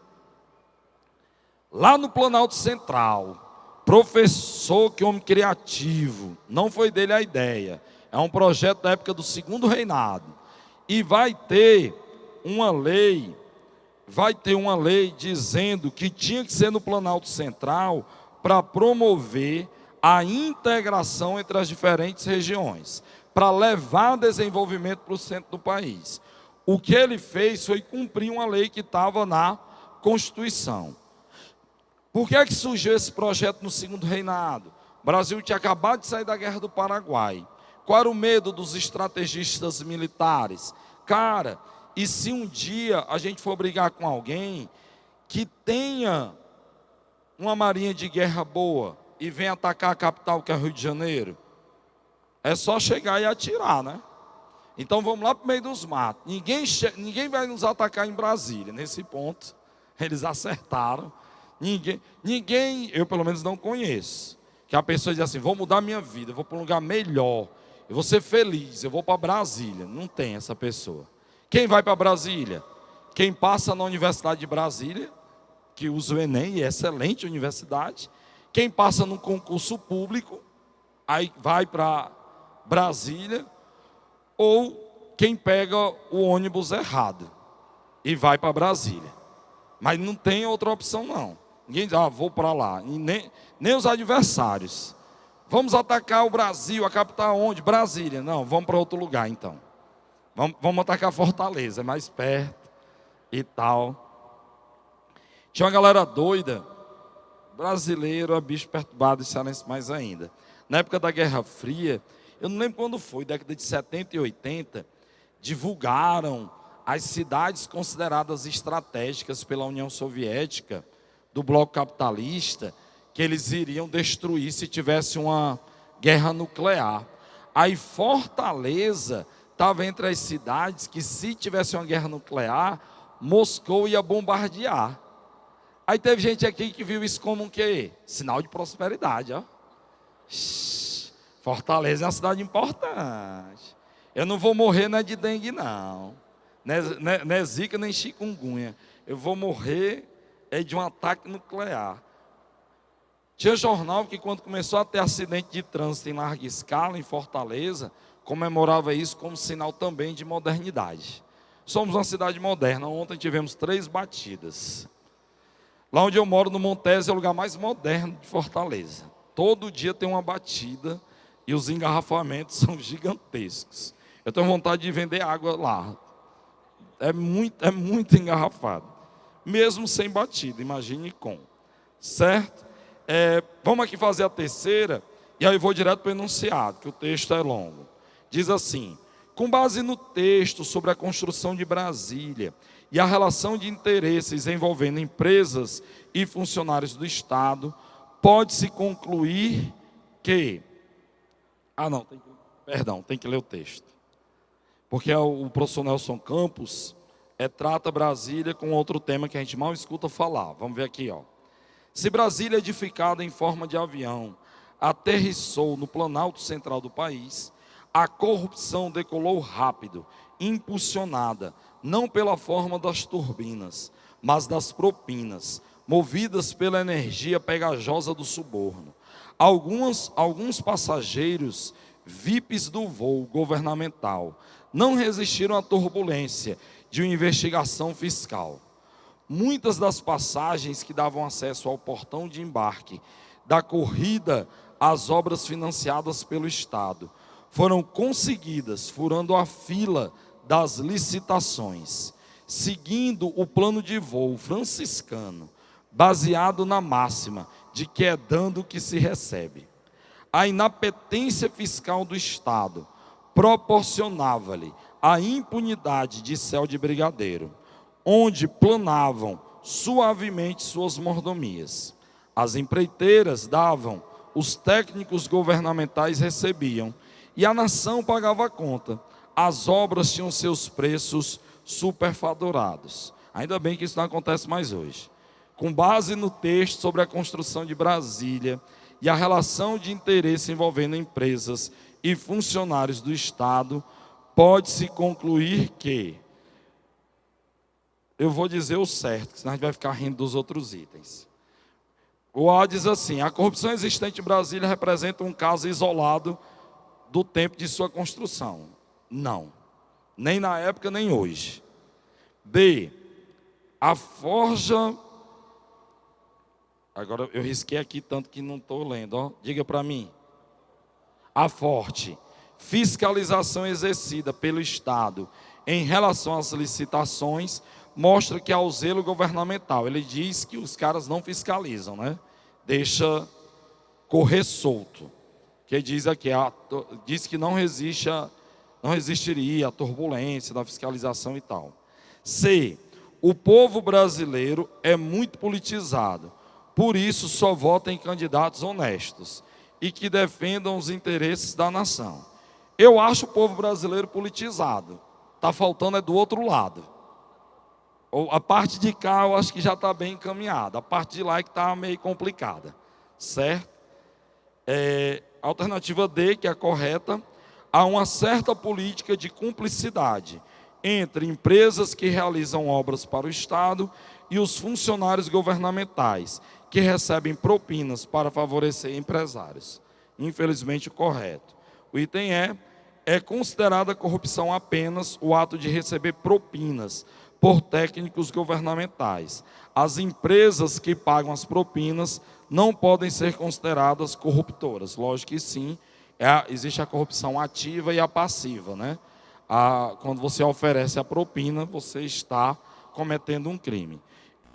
Lá no Planalto Central, professor, que homem criativo, não foi dele a ideia, é um projeto da época do Segundo Reinado, e vai ter uma lei dizendo que tinha que ser no Planalto Central para promover a integração entre as diferentes regiões, para levar desenvolvimento para o centro do país. O que ele fez foi cumprir uma lei que estava na Constituição. Por que é que surgiu esse projeto no segundo reinado? O Brasil tinha acabado de sair da Guerra do Paraguai. Qual era o medo dos estrategistas militares? Cara, e se um dia a gente for brigar com alguém que tenha uma marinha de guerra boa e venha atacar a capital, que é Rio de Janeiro? É só chegar e atirar, né? Então vamos lá para o meio dos matos. Ninguém vai nos atacar em Brasília. Nesse ponto, eles acertaram. Ninguém, eu pelo menos não conheço, que a pessoa diz assim: vou mudar minha vida, eu vou para um lugar melhor, eu vou ser feliz, eu vou para Brasília. Não tem essa pessoa. Quem vai para Brasília? Quem passa na Universidade de Brasília, que usa o Enem, e é excelente universidade. Quem passa num concurso público, aí vai para Brasília. Ou quem pega o ônibus errado e vai para Brasília. Mas não tem outra opção não. Ninguém diz: vou para lá. E nem os adversários. Vamos atacar o Brasil, a capital onde? Brasília. Não, vamos para outro lugar então. Vamos atacar Fortaleza, é mais perto e tal. Tinha uma galera doida. Brasileiro é bicho perturbado e cearense mais ainda. Na época da Guerra Fria, eu não lembro quando foi, década de 70 e 80, divulgaram as cidades consideradas estratégicas pela União Soviética, do bloco capitalista, que eles iriam destruir se tivesse uma guerra nuclear. Aí Fortaleza estava entre as cidades que, se tivesse uma guerra nuclear, Moscou ia bombardear. Aí teve gente aqui que viu isso como um quê? Sinal de prosperidade, ó. Fortaleza é uma cidade importante. Eu não vou morrer não é de dengue, não. Não é zika nem chikungunya. Eu vou morrer de um ataque nuclear. Tinha jornal que, quando começou a ter acidente de trânsito em larga escala em Fortaleza, comemorava isso como sinal também de modernidade. Somos uma cidade moderna. Ontem tivemos 3 batidas. Lá onde eu moro, no Montes, é o lugar mais moderno de Fortaleza. Todo dia tem uma batida. E os engarrafamentos são gigantescos. Eu tenho vontade de vender água lá. É muito engarrafado. Mesmo sem batida, imagine com. Certo? Vamos aqui fazer a terceira. E aí eu vou direto para o enunciado, que o texto é longo. Diz assim: com base no texto sobre a construção de Brasília e a relação de interesses envolvendo empresas e funcionários do Estado, pode-se concluir que... tem que ler o texto. Porque o professor Nelson Campos trata Brasília com outro tema que a gente mal escuta falar. Vamos ver aqui, ó. Se Brasília, edificada em forma de avião, aterrissou no planalto central do país, a corrupção decolou rápido, impulsionada, não pela forma das turbinas, mas das propinas, movidas pela energia pegajosa do suborno. Alguns passageiros VIPs do voo governamental não resistiram à turbulência de uma investigação fiscal. Muitas das passagens que davam acesso ao portão de embarque da corrida às obras financiadas pelo Estado foram conseguidas furando a fila das licitações, seguindo o plano de voo franciscano, baseado na máxima de que é dando que se recebe. A inapetência fiscal do Estado proporcionava-lhe a impunidade de céu de brigadeiro, onde planavam suavemente suas mordomias. As empreiteiras davam, os técnicos governamentais recebiam, e a nação pagava a conta. As obras tinham seus preços superfaturados. Ainda bem que isso não acontece mais hoje. Com base no texto sobre a construção de Brasília e a relação de interesse envolvendo empresas e funcionários do Estado, pode-se concluir que... Eu vou dizer o certo, senão a gente vai ficar rindo dos outros itens. O A diz assim: a corrupção existente em Brasília representa um caso isolado do tempo de sua construção. Não. Nem na época, nem hoje. B. A forja... Agora eu risquei aqui tanto que não estou lendo. Ó. Diga para mim. A forte fiscalização exercida pelo Estado em relação às licitações mostra que há o zelo governamental. Ele diz que os caras não fiscalizam, né? Deixa correr solto. Que diz aqui, diz que não resistiria à turbulência da fiscalização e tal. C. O povo brasileiro é muito politizado, por isso só vota em candidatos honestos e que defendam os interesses da nação. Eu acho o povo brasileiro politizado. Está faltando é do outro lado. A parte de cá eu acho que já está bem encaminhada. A parte de lá é que está meio complicada. Certo? Alternativa D, que é a correta. Há uma certa política de cumplicidade entre empresas que realizam obras para o Estado e os funcionários governamentais, que recebem propinas para favorecer empresários. Infelizmente, o correto. O item é considerada corrupção apenas o ato de receber propinas por técnicos governamentais. As empresas que pagam as propinas não podem ser consideradas corruptoras. Lógico que sim, existe a corrupção ativa e a passiva, né? Quando você oferece a propina, você está cometendo um crime.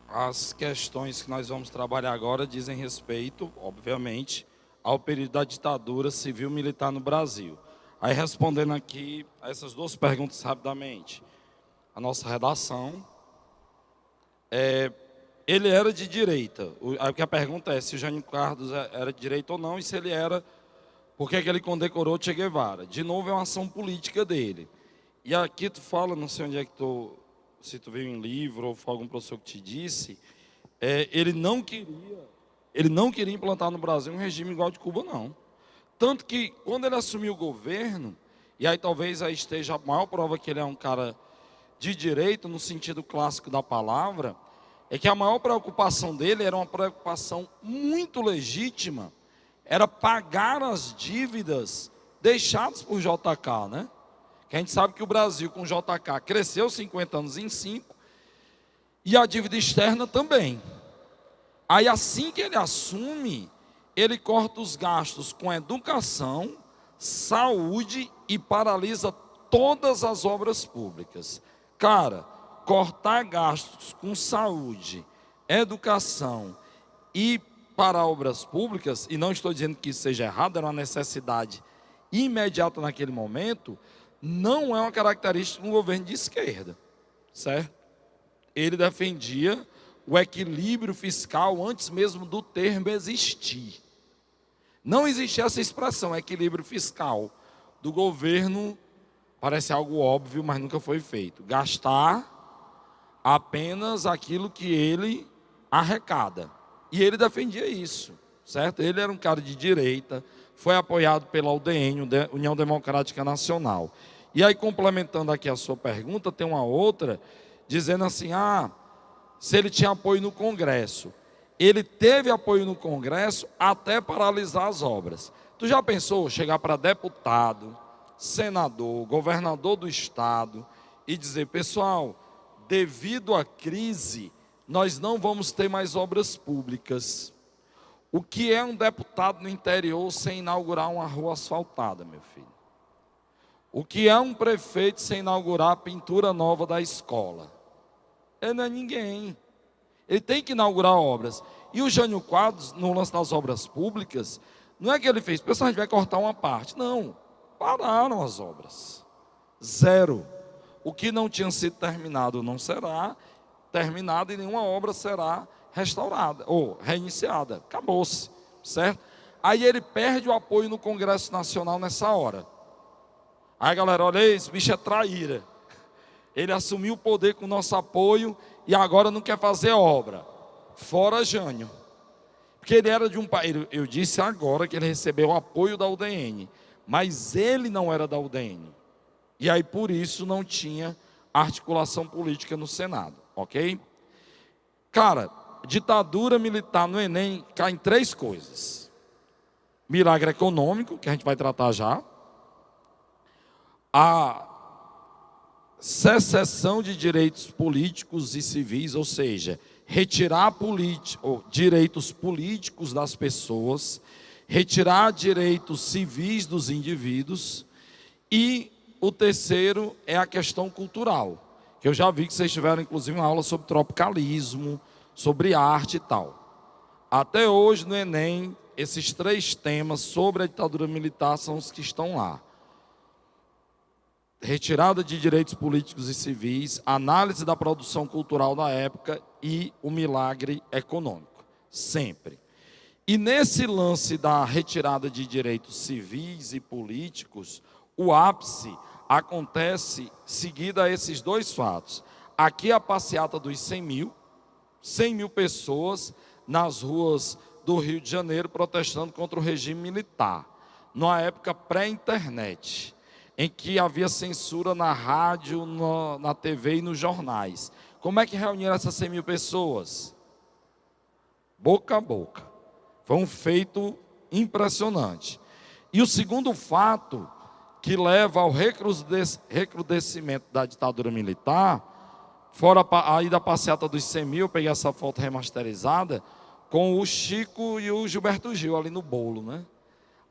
As questões que nós vamos trabalhar agora dizem respeito, obviamente, ao período da ditadura civil-militar no Brasil. Aí, respondendo aqui a essas duas perguntas rapidamente. A nossa redação, ele era de direita. A pergunta é se o Jânio Quadros era de direita ou não, e se ele era, por que ele condecorou Che Guevara? De novo, é uma ação política dele. E aqui tu fala, não sei onde é que se tu viu em livro ou foi algum professor que te disse, ele não queria implantar no Brasil um regime igual ao de Cuba, não. Tanto que, quando ele assumiu o governo, e aí talvez aí esteja a maior prova que ele é um cara de direita, no sentido clássico da palavra, é que a maior preocupação dele era uma preocupação muito legítima, era pagar as dívidas deixadas por JK, né? Que a gente sabe que o Brasil com o JK cresceu 50 anos em 5, e a dívida externa também. Aí assim que ele assume, ele corta os gastos com educação, saúde e paralisa todas as obras públicas. Cara, cortar gastos com saúde, educação e para obras públicas, e não estou dizendo que isso seja errado, era uma necessidade imediata naquele momento, não é uma característica de um governo de esquerda, certo? Ele defendia o equilíbrio fiscal antes mesmo do termo existir. Não existia essa expressão, equilíbrio fiscal, do governo, parece algo óbvio, mas nunca foi feito. Gastar apenas aquilo que ele arrecada. E ele defendia isso, certo? Ele era um cara de direita, foi apoiado pela UDN, União Democrática Nacional. E aí, complementando aqui a sua pergunta, tem uma outra, dizendo assim, se ele tinha apoio no Congresso. Ele teve apoio no Congresso até paralisar as obras. Tu já pensou chegar para deputado, senador, governador do estado e dizer, pessoal, devido à crise, nós não vamos ter mais obras públicas. O que é um deputado no interior sem inaugurar uma rua asfaltada, meu filho? O que é um prefeito sem inaugurar a pintura nova da escola? Ele não é ninguém. Ele tem que inaugurar obras. E o Jânio Quadros, no lance das obras públicas, não é que ele fez, pessoal, a gente vai cortar uma parte. Não, pararam as obras. Zero. O que não tinha sido terminado não será terminado e nenhuma obra será restaurada ou reiniciada. Acabou-se, certo? Aí ele perde o apoio no Congresso Nacional nessa hora. Aí, galera, olha aí, esse bicho é traíra. Ele assumiu o poder com o nosso apoio e agora não quer fazer obra. Fora Jânio. Porque ele era de um país, eu disse agora que ele recebeu o apoio da UDN, mas ele não era da UDN. E aí, por isso, não tinha articulação política no Senado, ok? Cara, ditadura militar no Enem cai em 3 coisas. Milagre econômico, que a gente vai tratar já. A secessão de direitos políticos e civis, ou seja, retirar direitos políticos das pessoas, retirar direitos civis dos indivíduos, e o terceiro é a questão cultural, Que eu já vi que vocês tiveram, inclusive, uma aula sobre tropicalismo, sobre arte e tal. Até hoje, no Enem, esses 3 temas sobre a ditadura militar são os que estão lá. Retirada de direitos políticos e civis, análise da produção cultural da época e o milagre econômico. Sempre. E nesse lance da retirada de direitos civis e políticos, o ápice acontece seguido a esses 2 fatos. Aqui a passeata dos 100 mil pessoas nas ruas do Rio de Janeiro protestando contra o regime militar, numa época pré-internet, em que havia censura na rádio, na TV e nos jornais. Como é que reuniram essas 100 mil pessoas? Boca a boca. Foi um feito impressionante. E o segundo fato que leva ao recrudescimento da ditadura militar, fora aí da passeata dos 100 mil, eu peguei essa foto remasterizada, com o Chico e o Gilberto Gil ali no bolo, né?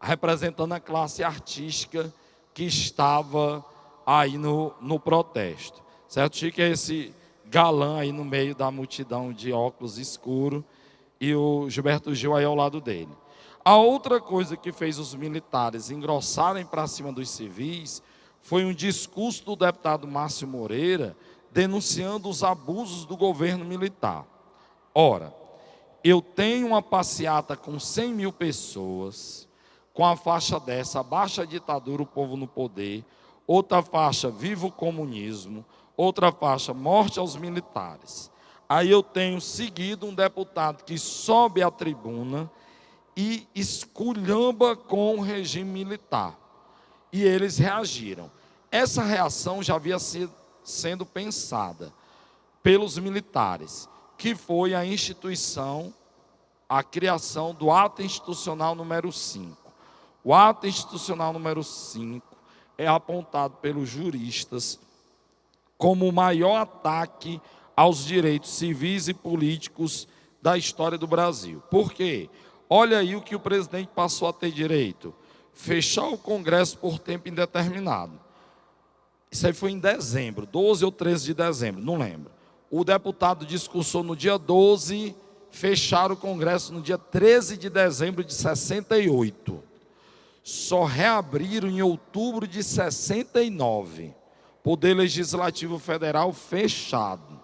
Representando a classe artística que estava aí no protesto. Certo? Chico é esse galã aí no meio da multidão de óculos escuros e o Gilberto Gil aí ao lado dele. A outra coisa que fez os militares engrossarem para cima dos civis foi um discurso do deputado Márcio Moreira denunciando os abusos do governo militar. Ora, eu tenho uma passeata com 100 mil pessoas, com a faixa dessa, abaixa a ditadura, o povo no poder, outra faixa, viva o comunismo, outra faixa, morte aos militares. Aí eu tenho seguido um deputado que sobe à tribuna e esculhamba com o regime militar. E eles reagiram. Essa reação já havia sido sendo pensada pelos militares, que foi a instituição, a criação do Ato Institucional número 5. O Ato Institucional número 5 é apontado pelos juristas como o maior ataque aos direitos civis e políticos da história do Brasil. Por quê? Olha aí o que o presidente passou a ter direito: fechar o Congresso por tempo indeterminado. Isso aí foi em dezembro, 12 ou 13 de dezembro, não lembro. O deputado discursou no dia 12, fecharam o Congresso no dia 13 de dezembro de 68. Só reabriram em outubro de 69. Poder Legislativo Federal fechado.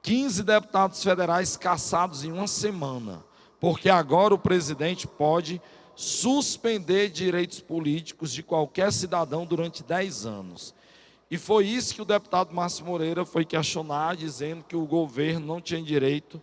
15 deputados federais cassados em uma semana, porque agora o presidente pode suspender direitos políticos de qualquer cidadão durante 10 anos. E foi isso que o deputado Márcio Moreira foi questionar, dizendo que o governo não tinha direito,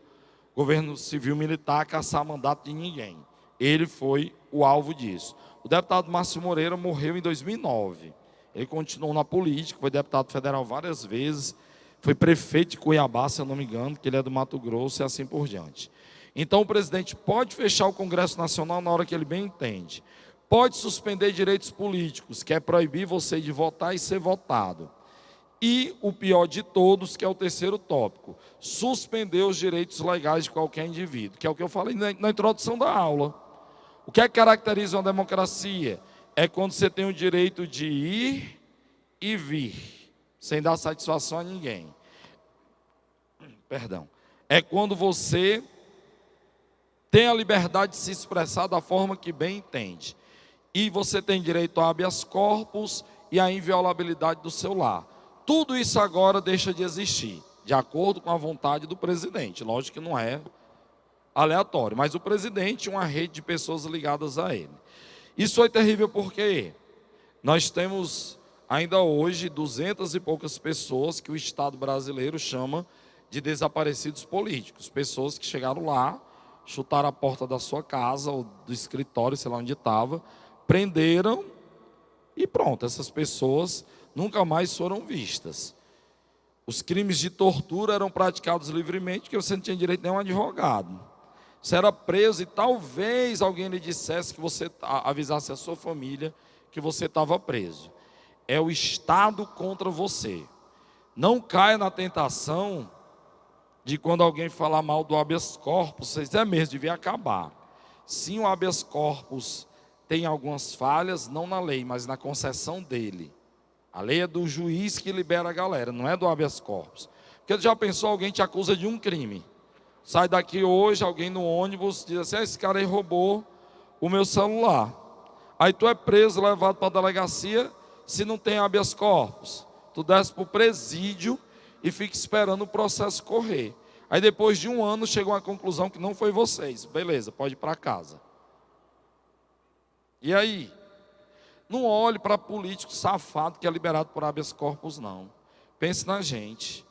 governo civil militar, a caçar mandato de ninguém. Ele foi o alvo disso. O deputado Márcio Moreira morreu em 2009. Ele continuou na política, foi deputado federal várias vezes, foi prefeito de Cuiabá, se eu não me engano, que ele é do Mato Grosso e assim por diante. Então o presidente pode fechar o Congresso Nacional na hora que ele bem entende. Pode suspender direitos políticos, que é proibir você de votar e ser votado. E o pior de todos, que é o terceiro tópico, suspender os direitos legais de qualquer indivíduo, que é o que eu falei na introdução da aula. O que é que caracteriza uma democracia? É quando você tem o direito de ir e vir, sem dar satisfação a ninguém. Perdão. É quando você tem a liberdade de se expressar da forma que bem entende. E você tem direito a habeas corpus e a inviolabilidade do seu lar. Tudo isso agora deixa de existir, de acordo com a vontade do presidente. Lógico que não é aleatório, mas o presidente e uma rede de pessoas ligadas a ele. Isso foi terrível porque nós temos ainda hoje 200 e poucas pessoas que o Estado brasileiro chama de desaparecidos políticos. Pessoas que chegaram lá, chutaram a porta da sua casa ou do escritório, sei lá onde estava, prenderam e pronto, essas pessoas nunca mais foram vistas. Os crimes de tortura eram praticados livremente, porque você não tinha direito nem a um advogado. Você era preso e talvez alguém lhe dissesse, que você avisasse a sua família que você estava preso. É o Estado contra você. Não caia na tentação de quando alguém falar mal do habeas corpus, vocês mesmo, devia acabar. Sim, o habeas corpus tem algumas falhas, não na lei, mas na concessão dele. A lei é do juiz que libera a galera, não é do habeas corpus. Porque já pensou, alguém te acusa de um crime. Sai daqui hoje, alguém no ônibus diz assim: esse cara aí roubou o meu celular. Aí tu é preso, levado para a delegacia, se não tem habeas corpus. Tu desce para o presídio e fica esperando o processo correr. Aí depois de um ano chegou à conclusão que não foi vocês. Beleza, pode ir para casa. E aí? Não olhe para político safado que é liberado por habeas corpus, não. Pense na gente.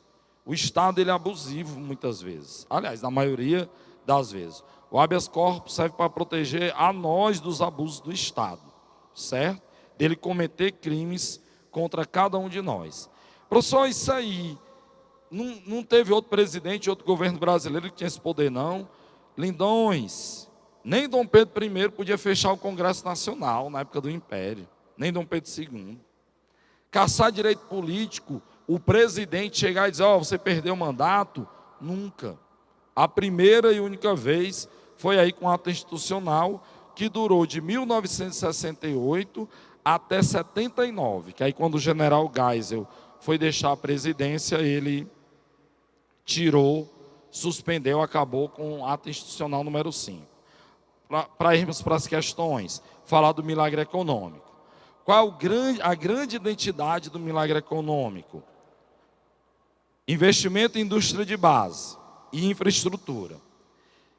O Estado ele é abusivo muitas vezes. Aliás, na maioria das vezes. O habeas corpus serve para proteger a nós dos abusos do Estado. Certo? Dele cometer crimes contra cada um de nós. Professor, isso aí, não teve outro presidente, outro governo brasileiro que tinha esse poder, não. Lindões, nem Dom Pedro I podia fechar o Congresso Nacional na época do Império, nem Dom Pedro II. Caçar direito político, o presidente chegar e dizer: ó, você perdeu o mandato, nunca. A primeira e única vez foi aí com o ato institucional, que durou de 1968 até 79, que aí quando o general Geisel foi deixar a presidência, ele tirou, suspendeu, acabou com o ato institucional número 5. Para irmos para as questões, falar do milagre econômico. Qual a grande identidade do milagre econômico? Investimento em indústria de base e infraestrutura.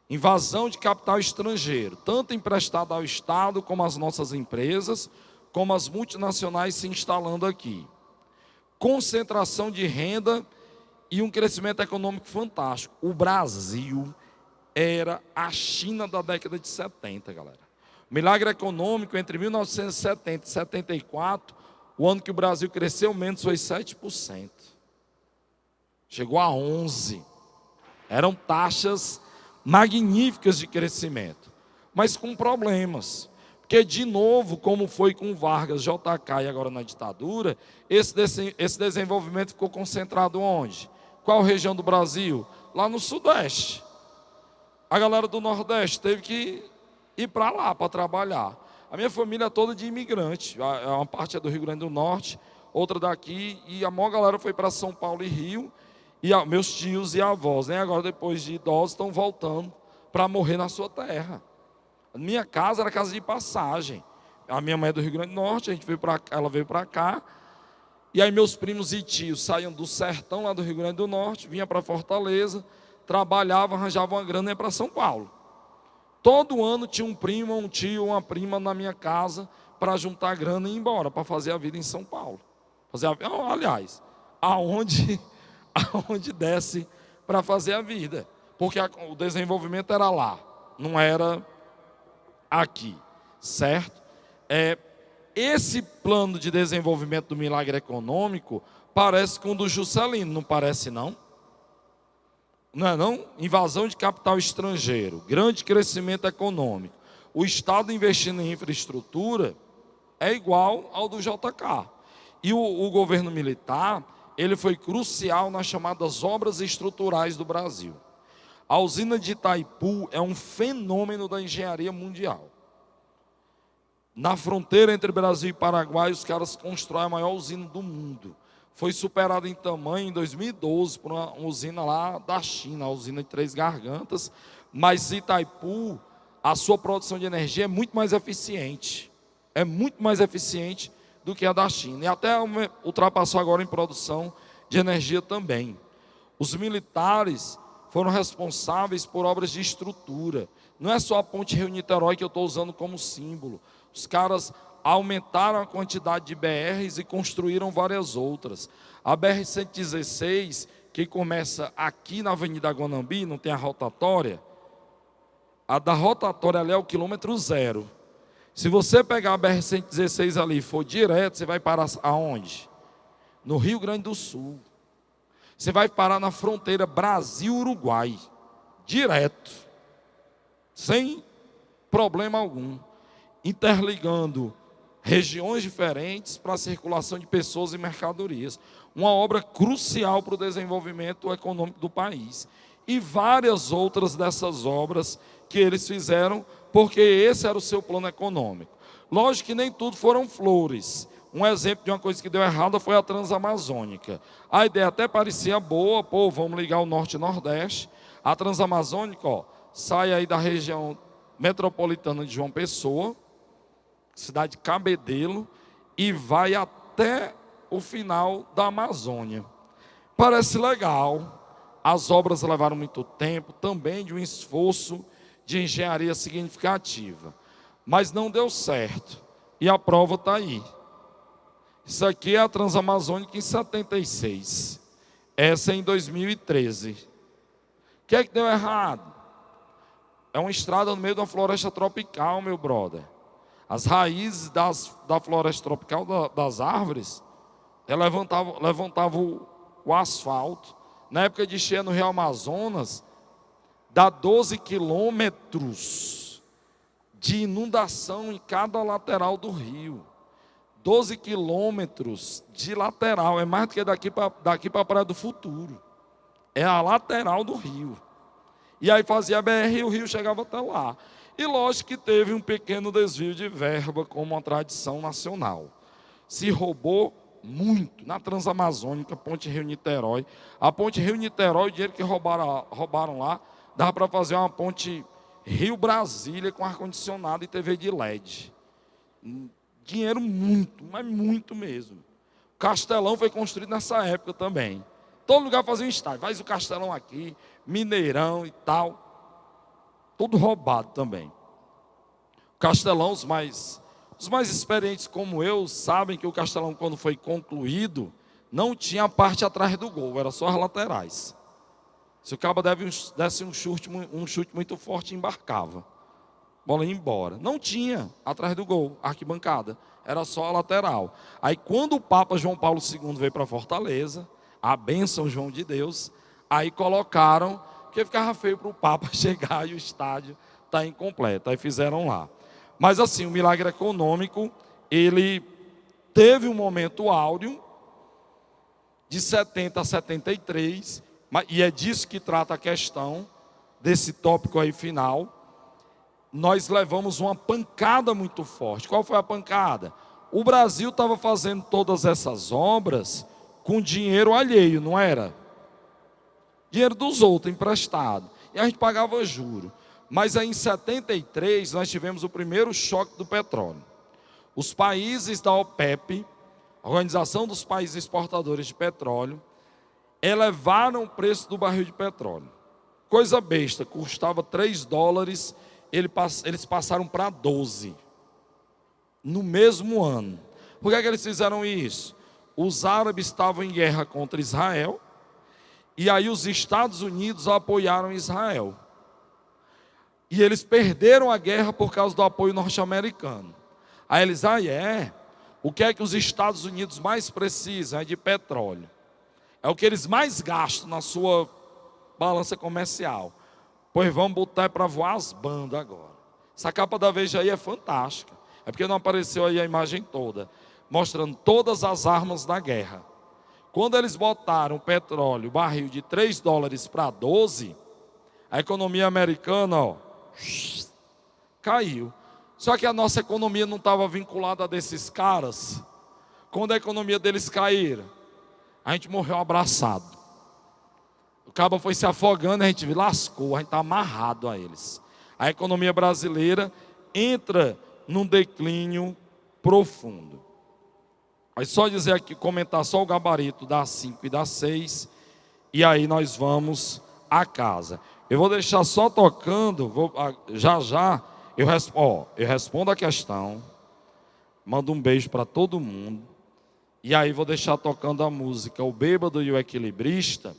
Invasão de capital estrangeiro, tanto emprestado ao Estado, como às nossas empresas, como as multinacionais se instalando aqui. Concentração de renda e um crescimento econômico fantástico. O Brasil era a China da década de 70, galera. O milagre econômico entre 1970 e 74, o ano que o Brasil cresceu menos foi 7%. Chegou a 11%. Eram taxas magníficas de crescimento, mas com problemas. Porque, de novo, como foi com Vargas, JK e agora na ditadura, esse desenvolvimento ficou concentrado onde? Qual região do Brasil? Lá no Sudeste. A galera do Nordeste teve que ir para lá para trabalhar. A minha família é toda de imigrante. Uma parte é do Rio Grande do Norte, outra daqui, e a maior galera foi para São Paulo e Rio. E meus tios e avós, né, agora depois de idosos, estão voltando para morrer na sua terra. A minha casa era casa de passagem. A minha mãe é do Rio Grande do Norte, ela veio para cá. E aí meus primos e tios saíam do sertão lá do Rio Grande do Norte, vinham para Fortaleza, trabalhavam, arranjavam uma grana e iam para São Paulo. Todo ano tinha um primo, um tio, uma prima na minha casa para juntar grana e ir embora, para fazer a vida em São Paulo. Aliás, aonde desce para fazer a vida. Porque o desenvolvimento era lá, não era aqui, certo? Esse plano de desenvolvimento do milagre econômico parece com o do Juscelino, não parece não? Não é não? Invasão de capital estrangeiro, grande crescimento econômico. O Estado investindo em infraestrutura é igual ao do JK. E o governo militar, ele foi crucial nas chamadas obras estruturais do Brasil. A usina de Itaipu é um fenômeno da engenharia mundial. Na fronteira entre Brasil e Paraguai, os caras constroem a maior usina do mundo. Foi superada em tamanho em 2012 por uma usina lá da China, a usina de Três Gargantas. Mas Itaipu, a sua produção de energia é muito mais eficiente. É muito mais eficiente do que a da China. E até ultrapassou agora em produção de energia também. Os militares foram responsáveis por obras de estrutura. Não é só a Ponte Rio-Niterói que eu estou usando como símbolo. Os caras aumentaram a quantidade de BRs e construíram várias outras. A BR-116, que começa aqui na Avenida Guanambi, não tem a rotatória. A da rotatória ali é o quilômetro 0. Se você pegar a BR-116 ali e for direto, você vai parar aonde? No Rio Grande do Sul. Você vai parar na fronteira Brasil-Uruguai. Direto. Sem problema algum. Interligando regiões diferentes para a circulação de pessoas e mercadorias. Uma obra crucial para o desenvolvimento econômico do país. E várias outras dessas obras que eles fizeram, porque esse era o seu plano econômico. Lógico que nem tudo foram flores. Um exemplo de uma coisa que deu errado foi a Transamazônica. A ideia até parecia boa, pô, vamos ligar o Norte e Nordeste. A Transamazônica, ó, sai aí da região metropolitana de João Pessoa, cidade de Cabedelo, e vai até o final da Amazônia. Parece legal, as obras levaram muito tempo, também de um esforço de engenharia significativa, mas não deu certo, e a prova está aí. Isso aqui é a Transamazônica em 76, essa é em 2013. O que é que deu errado? É uma estrada no meio de uma floresta tropical, meu brother. As raízes da floresta tropical, das árvores, levantavam o asfalto. Na época de cheia no Rio Amazonas, dá 12 quilômetros de inundação em cada lateral do rio. 12 quilômetros de lateral, é mais do que daqui para a Praia do Futuro. É a lateral do rio. E aí fazia a BR e o rio chegava até lá. E lógico que teve um pequeno desvio de verba, como uma tradição nacional. Se roubou muito na Transamazônica, Ponte Rio-Niterói. A Ponte Rio-Niterói, o dinheiro que roubaram lá, dava para fazer uma ponte Rio-Brasília com ar-condicionado e TV de LED. Dinheiro muito, mas muito mesmo. O Castelão foi construído nessa época também. Todo lugar fazia um estádio. Faz o Castelão aqui, Mineirão e tal. Tudo roubado também. O Castelão, os mais experientes como eu, sabem que o Castelão, quando foi concluído, não tinha a parte atrás do gol, era só as laterais. Se o cabo desse um chute muito forte, embarcava. A bola ia embora. Não tinha atrás do gol, arquibancada. Era só a lateral. Aí quando o Papa João Paulo II veio para Fortaleza, a bênção João de Deus, aí colocaram, porque ficava feio para o Papa chegar e o estádio está incompleto. Aí fizeram lá. Mas assim, o milagre econômico, ele teve um momento áureo, de 70 a 73, e é disso que trata a questão, desse tópico aí final. Nós levamos uma pancada muito forte. Qual foi a pancada? O Brasil estava fazendo todas essas obras com dinheiro alheio, não era? Dinheiro dos outros, emprestado. E a gente pagava juro. Mas aí em 73 nós tivemos o primeiro choque do petróleo. Os países da OPEP, a Organização dos Países Exportadores de Petróleo, elevaram o preço do barril de petróleo. Coisa besta, custava $3, eles passaram para 12 no mesmo ano. Por que eles fizeram isso? Os árabes estavam em guerra contra Israel, e aí os Estados Unidos apoiaram Israel. E eles perderam a guerra por causa do apoio norte-americano. Aí eles, o que é que os Estados Unidos mais precisam? É de petróleo. É o que eles mais gastam na sua balança comercial. Pois vamos botar para voar as bandas agora. Essa capa da Veja aí é fantástica. É porque não apareceu aí a imagem toda, mostrando todas as armas da guerra. Quando eles botaram o petróleo, o barril de $3 para 12, a economia americana, caiu. Só que a nossa economia não estava vinculada a desses caras. Quando a economia deles cair, a gente morreu abraçado. O cabo foi se afogando, a gente lascou, a gente está amarrado a eles. A economia brasileira entra num declínio profundo. Mas só dizer aqui, comentar só o gabarito das 5 e das 6, e aí nós vamos a casa. Eu vou deixar só tocando, já eu respondo a questão, mando um beijo para todo mundo, e aí vou deixar tocando a música O Bêbado e o Equilibrista,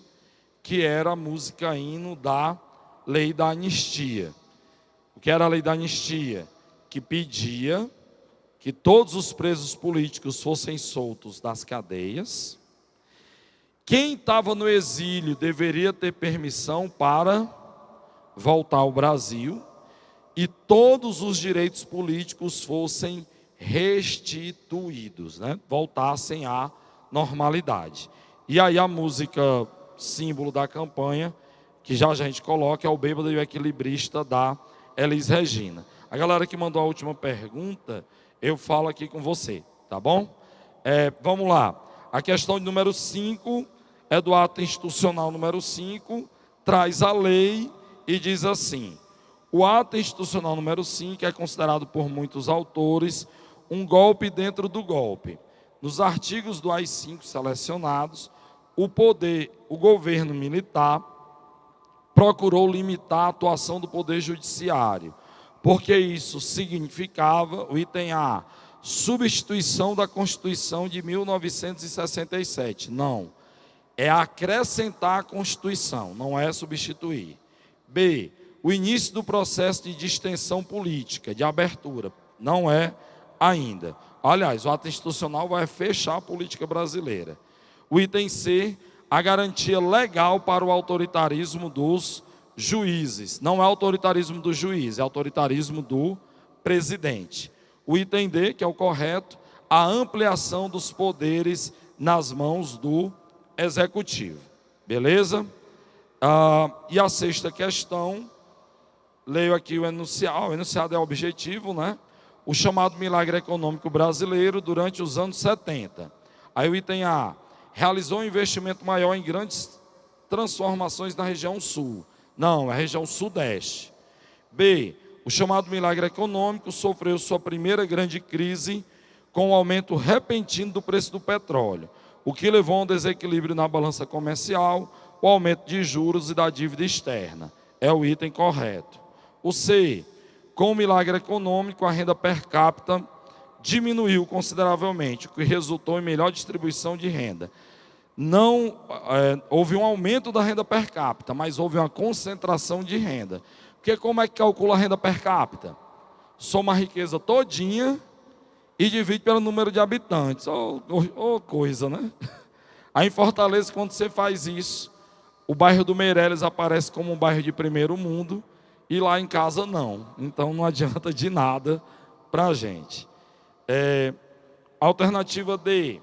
que era a música hino da Lei da Anistia. O que era a Lei da Anistia? Que pedia que todos os presos políticos fossem soltos das cadeias. Quem estava no exílio deveria ter permissão para voltar ao Brasil, e todos os direitos políticos fossem restituídos, né? Voltassem à normalidade. E aí a música símbolo da campanha, que já a gente coloca, é O Bêbado e o Equilibrista, da Elis Regina. A galera que mandou a última pergunta, eu falo aqui com você, tá bom? Vamos lá. A questão de número 5 é do ato institucional número 5, traz a lei e diz assim: o ato institucional número 5 é considerado por muitos autores um golpe dentro do golpe. Nos artigos do AI-5 selecionados, o governo militar procurou limitar a atuação do poder judiciário, porque isso significava, o item A, substituição da Constituição de 1967. Não, é acrescentar a Constituição, não é substituir. B, o início do processo de distensão política, de abertura, não é ainda. Aliás, o ato institucional vai fechar a política brasileira. O item C, a garantia legal para o autoritarismo dos juízes. Não é autoritarismo do juiz, é autoritarismo do presidente. O item D, que é o correto, a ampliação dos poderes nas mãos do executivo. Beleza? E a sexta questão, leio aqui o enunciado. O enunciado é objetivo, né? O chamado milagre econômico brasileiro durante os anos 70. Aí o item A, realizou um investimento maior em grandes transformações na região sul. Não, é a região sudeste. B, o chamado milagre econômico sofreu sua primeira grande crise com o aumento repentino do preço do petróleo, o que levou a um desequilíbrio na balança comercial, o aumento de juros e da dívida externa. É o item correto. O C, com o milagre econômico, a renda per capita diminuiu consideravelmente, o que resultou em melhor distribuição de renda. Não houve um aumento da renda per capita, mas houve uma concentração de renda. Porque como é que calcula a renda per capita? Soma a riqueza todinha e divide pelo número de habitantes. Coisa, né? Aí em Fortaleza, quando você faz isso, o bairro do Meireles aparece como um bairro de primeiro mundo e lá em casa não. Então não adianta de nada para a gente. Alternativa D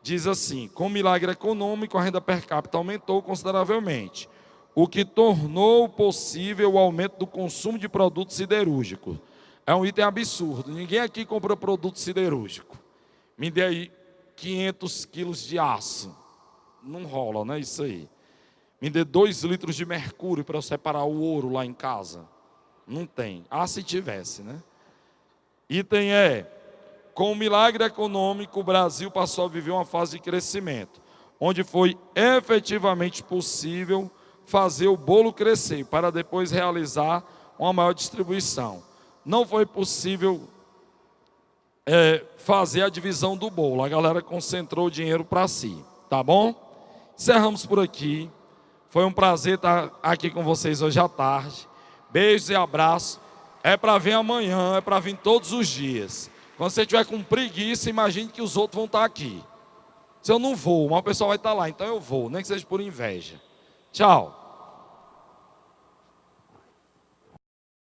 diz assim: com o milagre econômico, a renda per capita aumentou consideravelmente, o que tornou possível o aumento do consumo de produtos siderúrgicos. É um item absurdo. Ninguém aqui compra produto siderúrgico. Me dê aí 500 quilos de aço. Não rola, né? Isso aí. Me dê 2 litros de mercúrio para eu separar o ouro lá em casa. Não tem. Se tivesse, né? Item E. Com o milagre econômico, o Brasil passou a viver uma fase de crescimento, onde foi efetivamente possível fazer o bolo crescer, para depois realizar uma maior distribuição. Não foi possível fazer a divisão do bolo, a galera concentrou o dinheiro para si, tá bom? Encerramos por aqui. Foi um prazer estar aqui com vocês hoje à tarde. Beijos e abraços. É para vir amanhã, é para vir todos os dias. Quando você estiver com preguiça, imagine que os outros vão estar aqui. Se eu não vou, uma pessoa vai estar lá, então eu vou, nem que seja por inveja. Tchau.